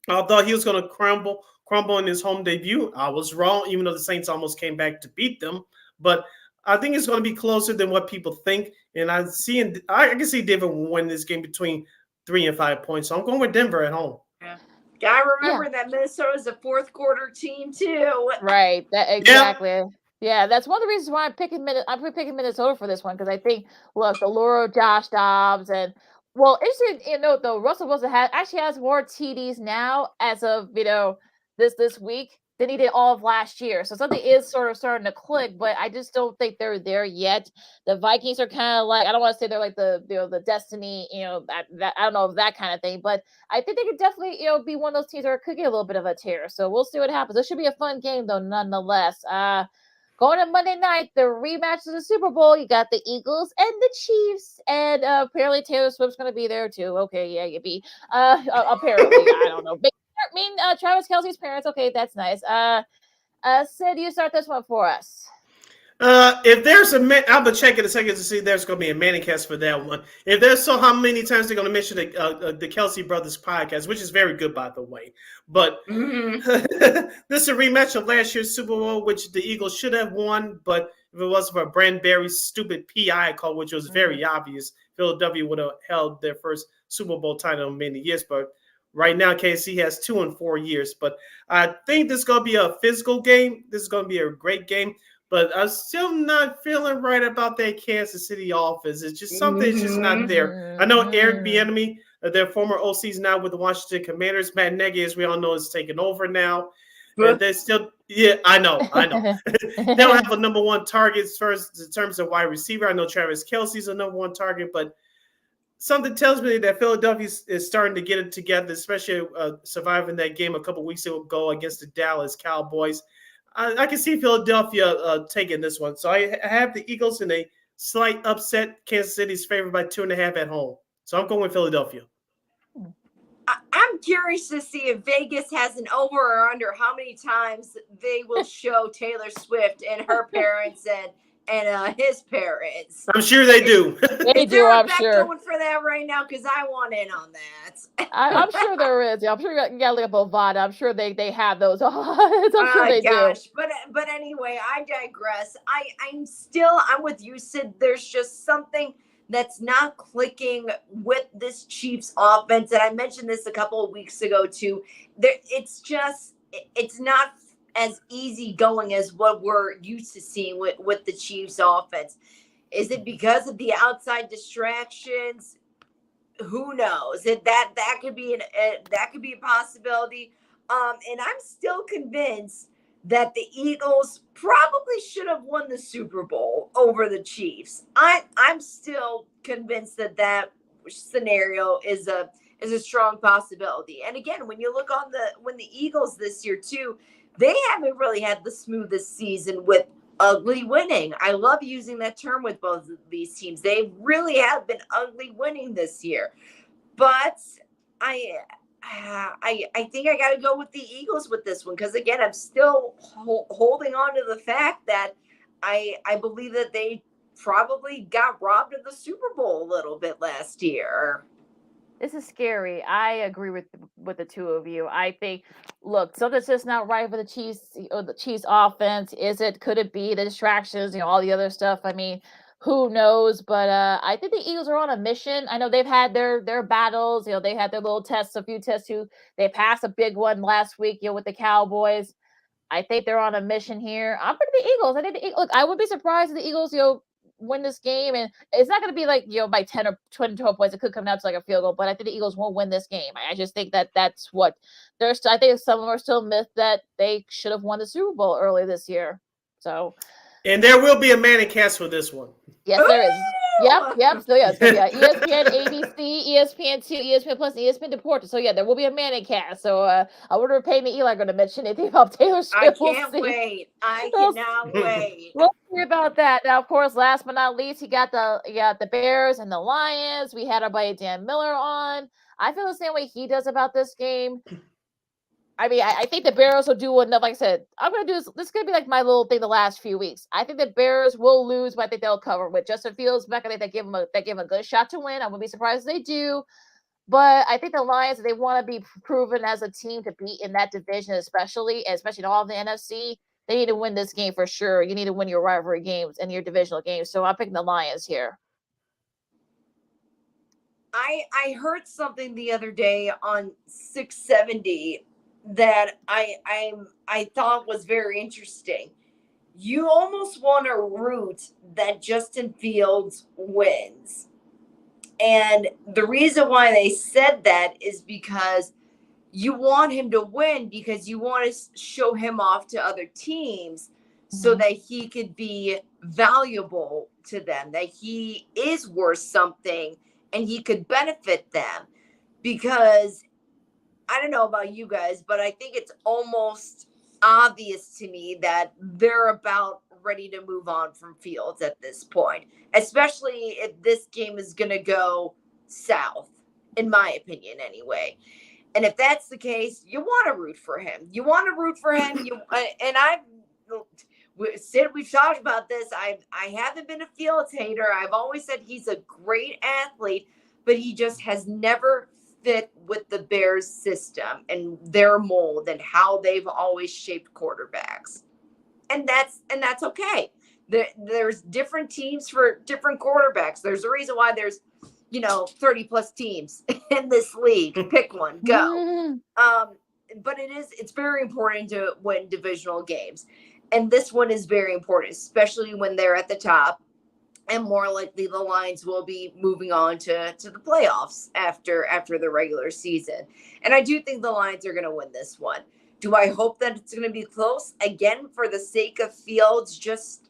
I thought he was going to crumble in his home debut. I was wrong, even though the Saints almost came back to beat them. But I think it's going to be closer than what people think. And I can see Denver win this game between 3 and 5 points. So I'm going with Denver at home. Yeah. Gotta remember that Minnesota's a fourth quarter team too. Right. Exactly. Yeah, that's one of the reasons why I'm picking Minnesota for this one, because I think, look, the lure of Josh Dobbs and interesting though, Russell Wilson actually has more TDs now as of this week than he did all of last year. So something is sort of starting to click, but I just don't think they're there yet. The Vikings are kind of like, I don't want to say they're like the destiny, that I don't know if that kind of thing, but I think they could definitely be one of those teams where it could get a little bit of a tear. So we'll see what happens. This should be a fun game though, nonetheless. Going to Monday night, the rematch of the Super Bowl. You got the Eagles and the Chiefs, and apparently Taylor Swift's going to be there too. Okay, yeah, you be. Apparently, I don't know. Travis Kelce's parents. Okay, that's nice. Sid, you start this one for us. If there's I'm gonna check in a second to see if there's gonna be a Manicast for that one. If there's so, how many times they're gonna mention the Kelce Brothers podcast, which is very good by the way. But this is a rematch of last year's Super Bowl, which the Eagles should have won. But if it wasn't for Branberry's stupid PI call, which was very obvious, Philadelphia would have held their first Super Bowl title in many years. But right now, KC has 2 in 4 years. But I think this is gonna be a physical game. This is gonna be a great game. But I'm still not feeling right about that Kansas City offense. It's just something's just not there. I know Eric Bieniemy, their former OC's now with the Washington Commanders. Matt Nagy, as we all know, is taking over now. And they're still, I know. They don't have a number one target first in terms of wide receiver. I know Travis Kelce's a number one target, but something tells me that Philadelphia is starting to get it together, especially surviving that game a couple weeks ago against the Dallas Cowboys. I can see Philadelphia taking this one. So I have the Eagles in a slight upset. Kansas City's favored by 2.5 at home. So I'm going with Philadelphia. I'm curious to see if Vegas has an over or under how many times they will show Taylor Swift and her parents and his parents. I'm sure they do. They do, I'm sure. Going for that right now because I want in on that. I'm sure there is. I'm sure you got like a Bovada. I'm sure they have those. I'm sure they do. But anyway, I digress. I'm with you, Sid. There's just something that's not clicking with this Chiefs offense. And I mentioned this a couple of weeks ago too. It's not as easy going as what we're used to seeing with the Chiefs offense. Is it because of the outside distractions? Who knows? That could be a possibility. And I'm still convinced that the Eagles probably should have won the Super Bowl over the Chiefs. I'm still convinced that scenario is a strong possibility. And again, when you look on when the Eagles this year too, they haven't really had the smoothest season with ugly winning. I love using that term with both of these teams. They really have been ugly winning this year. But I think I got to go with the Eagles with this one because, again, I'm still holding on to the fact that I believe that they probably got robbed of the Super Bowl a little bit last year. This is scary. I agree with the two of you. I think, look, something's just not right with the Chiefs or the Chiefs offense. Could it be the distractions, all the other stuff? I mean, who knows? But I think the Eagles are on a mission. I know they've had their battles. They had their little tests, a few tests too. They passed a big one last week, with the Cowboys. I think they're on a mission here. I'm picking the Eagles. I think look, I would be surprised if the Eagles, win this game, and it's not going to be like by 10 or 20, 12 points. It could come down to like a field goal, but I think the Eagles won't win this game. I just think that's what I think some of them are still myth that they should have won the Super Bowl early this year. So, and there will be a Manicast for this one. Yes, there is. Yep. So yeah, ESPN, ABC, ESPN2, ESPN Plus, and ESPN Deportes. So yeah, there will be a Manicast. So I wonder if Peyton and Eli are going to mention anything about Taylor Swift. I can't wait. I cannot wait. We'll see about that. Now, of course, last but not least, you got the Bears and the Lions. We had our buddy Dan Miller on. I feel the same way he does about this game. I mean, I think the Bears will do enough. Like I said, I'm going to do this. This is going to be like my little thing the last few weeks. I think the Bears will lose, but I think they'll cover with Justin Fields back. I think they give him a good shot to win. I wouldn't be surprised if they do. But I think the Lions, they want to be proven as a team to beat in that division, especially in all of the NFC. They need to win this game for sure. You need to win your rivalry games and your divisional games. So I'm picking the Lions here. I heard something the other day on 670 that I thought was very interesting. You almost want to root that Justin Fields wins. And the reason why they said that is because you want him to win, because you want to show him off to other teams so that he could be valuable to them, that he is worth something and he could benefit them. Because I don't know about you guys, but I think it's almost obvious to me that they're about ready to move on from Fields at this point, especially if this game is going to go south, in my opinion, anyway. And if that's the case, you want to root for him. You want to root for him. Sid, we've talked about this. I haven't been a Fields hater. I've always said he's a great athlete, but he just has never fit with the Bears system and their mold and how they've always shaped quarterbacks. And that's okay. There's different teams for different quarterbacks. There's a reason why there's 30 plus teams in this league. Pick one, go. But it's very important to win divisional games. And this one is very important, especially when they're at the top. And more likely the Lions will be moving on to the playoffs after the regular season. And I do think the Lions are going to win this one. Do I hope that it's going to be close? Again, for the sake of Fields just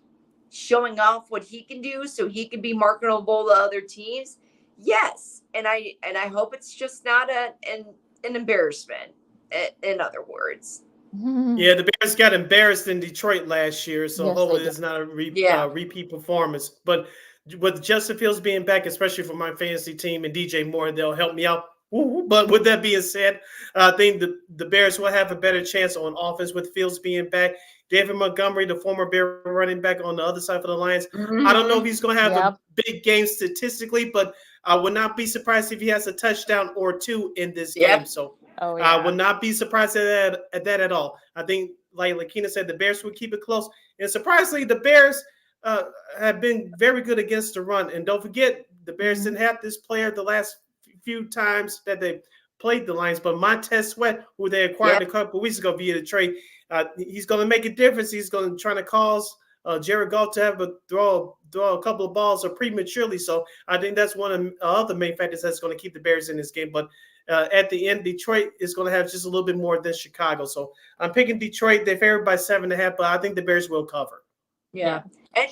showing off what he can do so he can be marketable to other teams? Yes. And I hope it's just not an embarrassment, in other words. Yeah, the Bears got embarrassed in Detroit last year, so hopefully it's not a repeat performance. But with Justin Fields being back, especially for my fantasy team and DJ Moore, they'll help me out. But with that being said, I think the Bears will have a better chance on offense with Fields being back. David Montgomery, the former Bear running back on the other side for the Lions. I don't know if he's going to have a big game statistically, but I would not be surprised if he has a touchdown or two in this game. So I would not be surprised at that at all. I think, like Lakina said, the Bears would keep it close. And surprisingly, the Bears have been very good against the run. And don't forget, the Bears didn't have this player the last few times that they played the Lions, but Montez Sweat, who they acquired a couple weeks ago via the trade, he's going to make a difference. He's going to try to cause Jared Goff to have throw a couple of balls prematurely. So I think that's one of the other main factors that's going to keep the Bears in this game. But at the end, Detroit is going to have just a little bit more than Chicago. So I'm picking Detroit. They're favored by 7.5, but I think the Bears will cover. Yeah.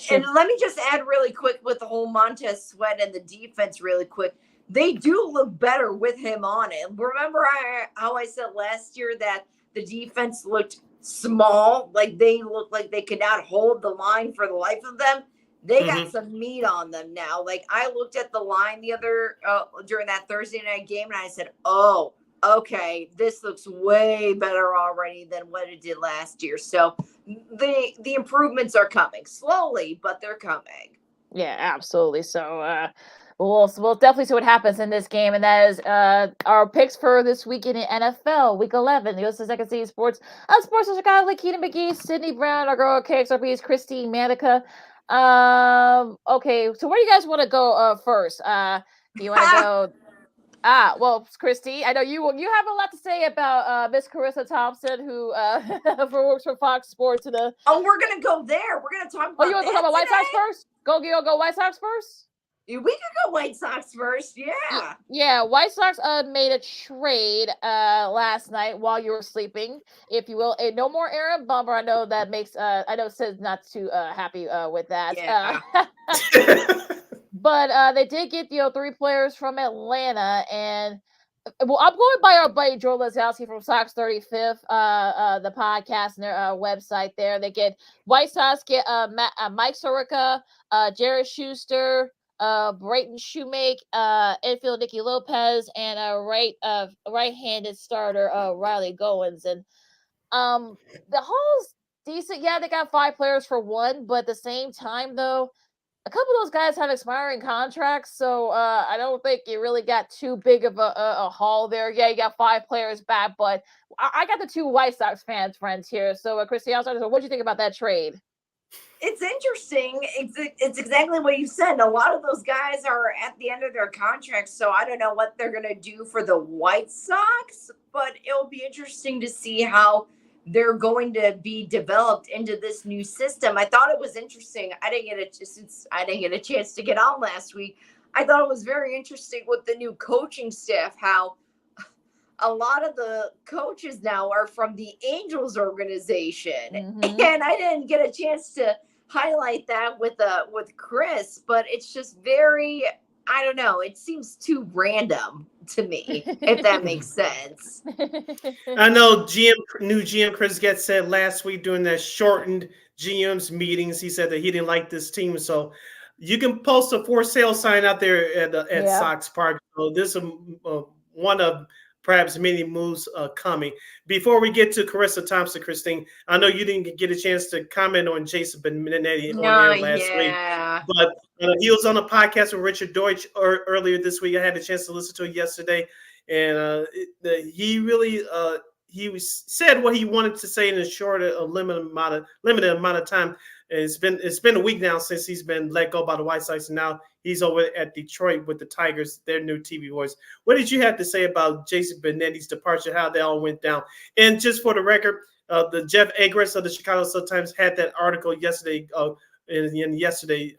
And let me just add really quick with the whole Montez Sweat and the defense really quick. They do look better with him on it. Remember how I said last year that the defense looked small, like they looked like they could not hold the line for the life of them? They got some meat on them now. Like I looked at the line the other during that Thursday night game, and I said, "Oh, okay, this looks way better already than what it did last year." So the improvements are coming slowly, but they're coming. Yeah, absolutely. So we'll definitely see what happens in this game, and that is our picks for this weekend in NFL, Week 11. Goes to Second City Sports. Sports in Chicago, Lakina McGee, Sydney Brown, our girl KXRB is Christine Manika. Okay, so where do you guys want to go first? Do you want to go? Well, Christy, I know you have a lot to say about Miss Carissa Thompson, who works for Fox Sports. We're gonna go there. We're gonna talk about. You want to talk about White Sox first? Go White Sox first. We could go White Sox first. Yeah. Yeah. White Sox made a trade last night while you were sleeping, if you will. And no more Aaron Bummer. I know that makes. I know Sid's not too happy with that. Yeah. But they did get 3 players from Atlanta, and I'm going by our buddy Joe Lazowski from Sox 35th, the podcast and their website there. They get White Sox get Mike Soroka, Jared Schuster, Brayton Shoemake, infield Nicky Lopez, and right-handed starter Riley Goins. And the Hall's decent. Yeah, they got 5 players for 1, but at the same time, though, a couple of those guys have expiring contracts, so I don't think you really got too big of a haul there. Yeah, you got 5 players back, but I got the 2 White Sox friends here. So, Christy, what do you think about that trade? It's interesting. It's exactly what you said. A lot of those guys are at the end of their contracts, so I don't know what they're going to do for the White Sox, but it'll be interesting to see how they're going to be developed into this new system. I thought it was interesting. I didn't get a chance to get on last week. I thought it was very interesting with the new coaching staff, how a lot of the coaches now are from the Angels organization. Mm-hmm. And I didn't get a chance to highlight that with Chris, but it's just very, I don't know, it seems too random to me, if that makes sense. I know new GM Chris Getz said last week during that shortened GM's meetings, he said that he didn't like this team. So you can post a for sale sign out there at Sox Park. So this is one of perhaps many moves coming. Before we get to Carissa Thompson, Christine, I know you didn't get a chance to comment on Jason Benetti on air last week, but he was on a podcast with Richard Deutsch earlier this week. I had a chance to listen to it yesterday, and he really said what he wanted to say in a short, limited amount of time. It's been a week now since he's been let go by the White Sox, and now he's over at Detroit with the Tigers, their new TV voice. What did you have to say about Jason Benetti's departure, how they all went down? And just for the record, the Jeff Agres of the Chicago Sun-Times had that article yesterday, in yesterday's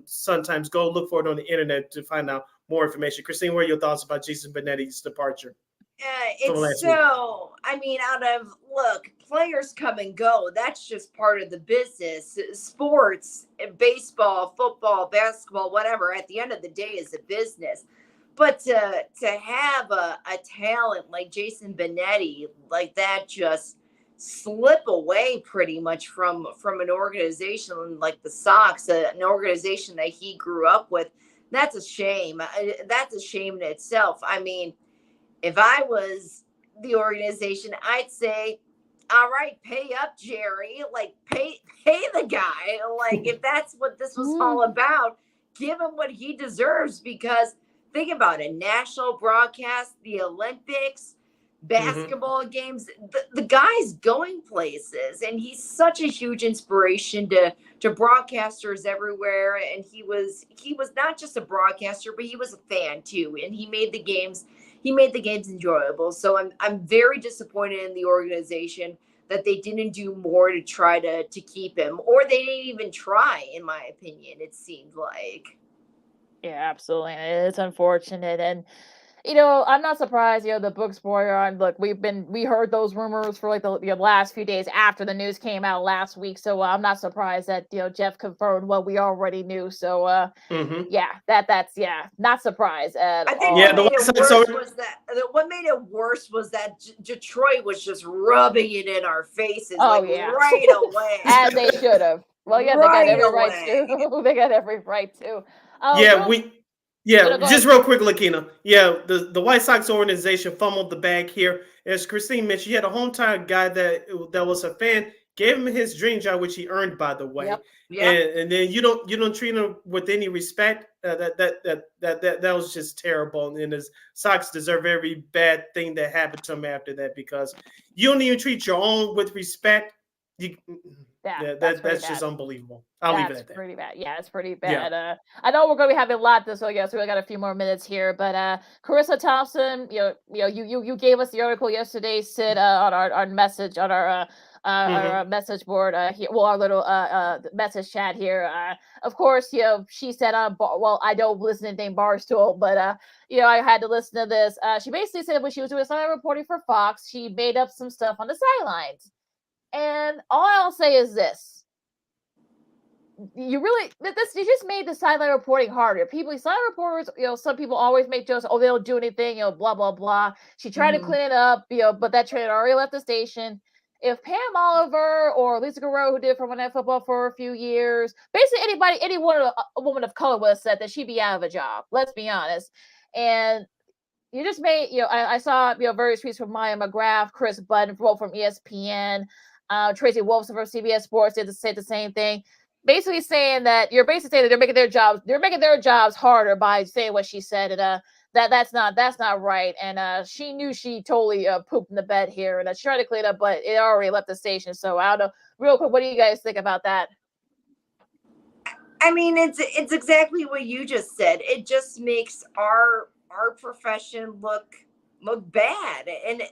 Sun-Times. Go look for it on the internet to find out more information. Christine, what are your thoughts about Jason Benetti's departure? Players come and go. That's just part of the business. Sports, baseball, football, basketball, whatever, at the end of the day is a business. But to have a talent like Jason Benetti, like that, just slip away pretty much from an organization like the Sox, an organization that he grew up with, that's a shame. That's a shame in itself. I mean, if I was the organization, I'd say, all right, pay up, Jerry. Like, pay the guy. Like, if that's what this was all about, give him what he deserves. Because think about it, national broadcast, the Olympics, basketball games, the guy's going places. And he's such a huge inspiration to broadcasters everywhere. And he was not just a broadcaster, but he was a fan too. And he made the games enjoyable. So I'm very disappointed in the organization that they didn't do more to try to keep him, or they didn't even try, in my opinion, it seemed like. Yeah, absolutely. It's unfortunate. And I'm not surprised, the Book spoiler on. Look, we heard those rumors for like the last few days after the news came out last week. So I'm not surprised that Jeff confirmed what we already knew. So that's not surprised at I think what made it worse was that Detroit was just rubbing it in our faces right away. As they should have. Well, yeah, right, they got every right to. They got every right to. Just real quick, Lakina. Yeah, the White Sox organization fumbled the bag here. As Christine mentioned, you had a hometown guy that was a fan, gave him his dream job, which he earned, by the way. Yep. And then you don't treat him with any respect. That was just terrible. And the Sox deserve every bad thing that happened to him after that, because you don't even treat your own with respect. That's just unbelievable. I'll leave it at that. Pretty bad. Yeah, it's pretty bad. Yeah. I know we're going to be having a lot this, so we got a few more minutes here. But Carissa Thompson, you gave us the article yesterday, Sid, on our message on our message board here. Well, our little message chat here. Of course, she said I don't listen to anything Barstool, but I had to listen to this. She basically said when she was doing some reporting for Fox, she made up some stuff on the sidelines. And all I'll say is this: you just made the sideline reporting harder. Sideline reporters, some people always make jokes. Oh, they don't do anything, blah blah blah. She tried to clean it up, but that trainer already left the station. if Pam Oliver or Lisa Guerrero, who did for Monday Night Football for a few years, basically any woman of color would have said that she'd be out of a job. Let's be honest. And you just made, I saw, various tweets from Maya McGrath, Chris Budden, both from ESPN, Tracy Wolfson from CBS Sports did say the same thing. Basically saying that they're making their jobs harder by saying what she said, and that's not right. And she knew she totally pooped in the bed here, and she tried to clean it up, but it already left the station. So I don't know. Real quick, what do you guys think about that? I mean, it's exactly what you just said. It just makes our profession look bad, and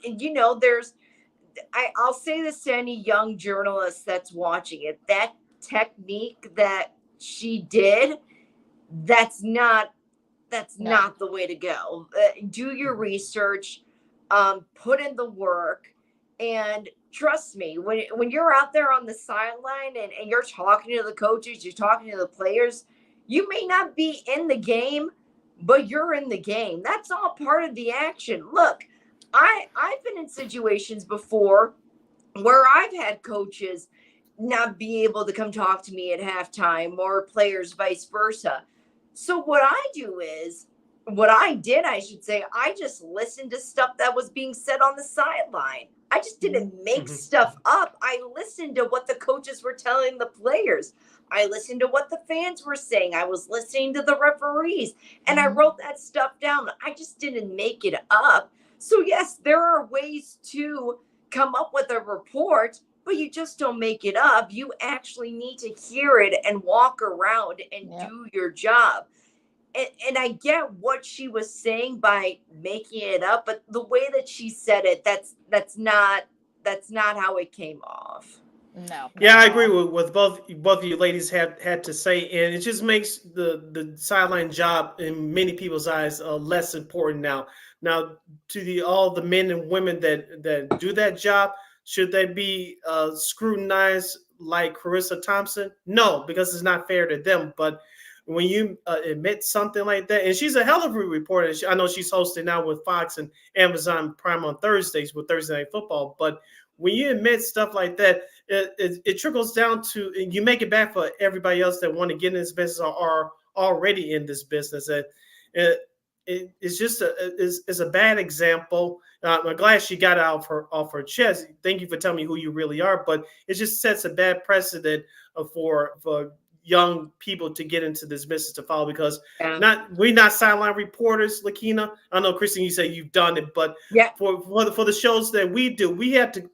I'll say this to any young journalist that's watching it: that technique that she did, that's not the way to go. Do your research, put in the work, and trust me, when you're out there on the sideline and you're talking to the coaches, you're talking to the players, you may not be in the game, but you're in the game. That's all part of the action. Look, I've been in situations before where I've had coaches not be able to come talk to me at halftime, or players vice versa. So what I just listened to stuff that was being said on the sideline. I just didn't make stuff up. I listened to what the coaches were telling the players. I listened to what the fans were saying. I was listening to the referees, and I wrote that stuff down. I just didn't make it up. So yes, there are ways to come up with a report, but you just don't make it up. You actually need to hear it and walk around and do your job. And I get what she was saying by making it up, but the way that she said it, that's not how it came off. No. Yeah, I agree with both of you ladies had to say, and it just makes the sideline job in many people's eyes less important now. Now, to all the men and women that do that job, should they be scrutinized like Carissa Thompson? No, because it's not fair to them. But when you admit something like that, and she's a hell of a reporter. I know she's hosting now with Fox and Amazon Prime on Thursdays with Thursday Night Football. But when you admit stuff like that, it trickles down to, and you make it back for everybody else that want to get in this business or are already in this business. It's just it's a bad example. I'm glad she got it off her chest. Thank you for telling me who you really are. But it just sets a bad precedent for young people to get into this business to follow, because we're not sideline reporters, Lakina. I know, Christine, you say you've done it, but for the shows that we do, we have to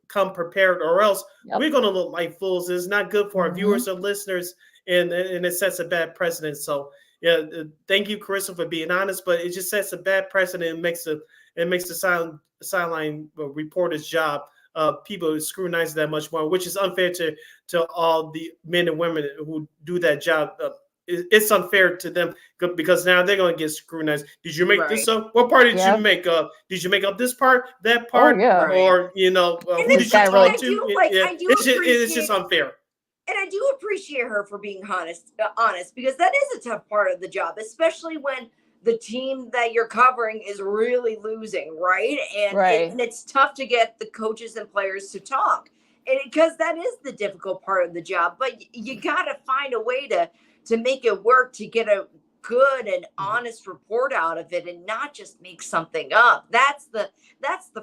come prepared, or else we're going to look like fools. It's not good for our viewers or listeners, and it sets a bad precedent. So yeah, thank you, Carissa, for being honest, but it just sets a bad precedent and makes the sideline reporter's job people scrutinize that much more, which is unfair to all the men and women who do that job. It's unfair to them because now they're going to get scrutinized. Did you make this up? What part did you make up? Did you make up this part, that part, or who did you talk to? It's just unfair. And I do appreciate her for being honest, because that is a tough part of the job, especially when the team that you're covering is really losing, right? And it's tough to get the coaches and players to talk, and because that is the difficult part of the job. But you got to find a way to make it work, to get a good and honest report out of it, and not just make something up. That's the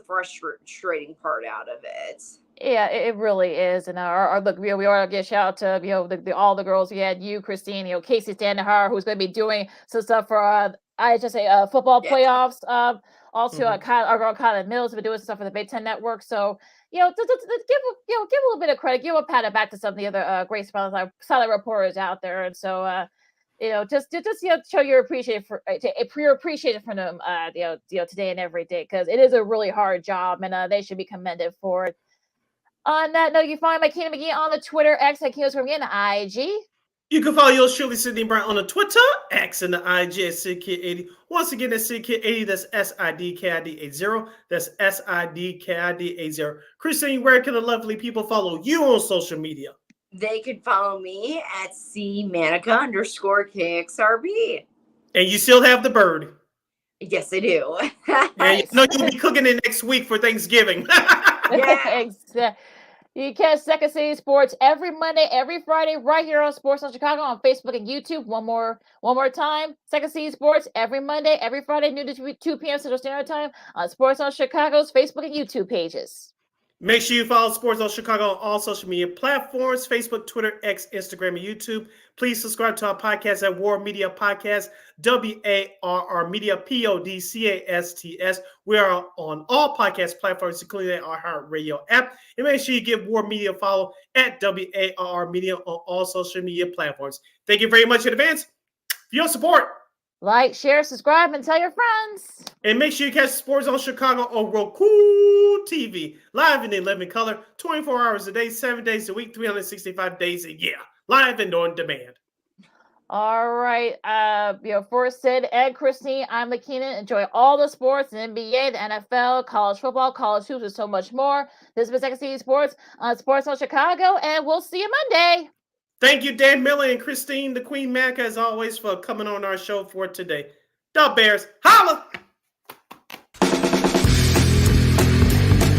frustrating part out of it. Yeah, it really is. And our look, we want to give a shout out to all the girls. We had you, Christine, Casey Standahar, who's going to be doing some stuff for football playoffs. Also, our girl Kyla Mills has been doing some stuff for the Big Ten Network. So give a little bit of credit, give a pat it back to some of the other great silent reporters out there. And so just show your appreciation for them today and every day, because it is a really hard job, and they should be commended for it. On that note, you find Makina McGee on the Twitter, X, and Kinos from the IG. You can follow yours truly, Sydney Brown, on the Twitter, X, and the IG at SidKid80. Once again, that's SidKid80. That's SIDKID80. That's SIDKID80. Christine, where can the lovely people follow you on social media? They could follow me at @Manika_KXRB. And you still have the bird? Yes, I do. And you'll be cooking it next week for Thanksgiving. Yeah. Exactly. You catch Second City Sports every Monday, every Friday, right here on Sports on Chicago on Facebook and YouTube. One more time. Second City Sports every Monday, every Friday, noon to 2 p.m. Central Standard Time on Sports on Chicago's Facebook and YouTube pages. Make sure you follow Sports on Chicago on all social media platforms, Facebook, Twitter, X, Instagram, and YouTube. Please subscribe to our podcast at War Media Podcast, WARR Media, PODCASTS. We are on all podcast platforms, including our iHeartRadio app. And make sure you give War Media a follow at WARR Media on all social media platforms. Thank you very much in advance for your support. Like, share, subscribe, and tell your friends. And make sure you catch Sports on Chicago on Roku TV, live in 11 color, 24 hours a day, 7 days a week, 365 days a year, live and on demand. All right. For Sid, Ed, Christine, I'm Manika. Enjoy all the sports, the NBA, the NFL, college football, college hoops, and so much more. This has been Second City Sports on Sports on Chicago, and we'll see you Monday. Thank you, Dan Miller and Christine, the Queen Manika, as always, for coming on our show for today. The Bears, holla!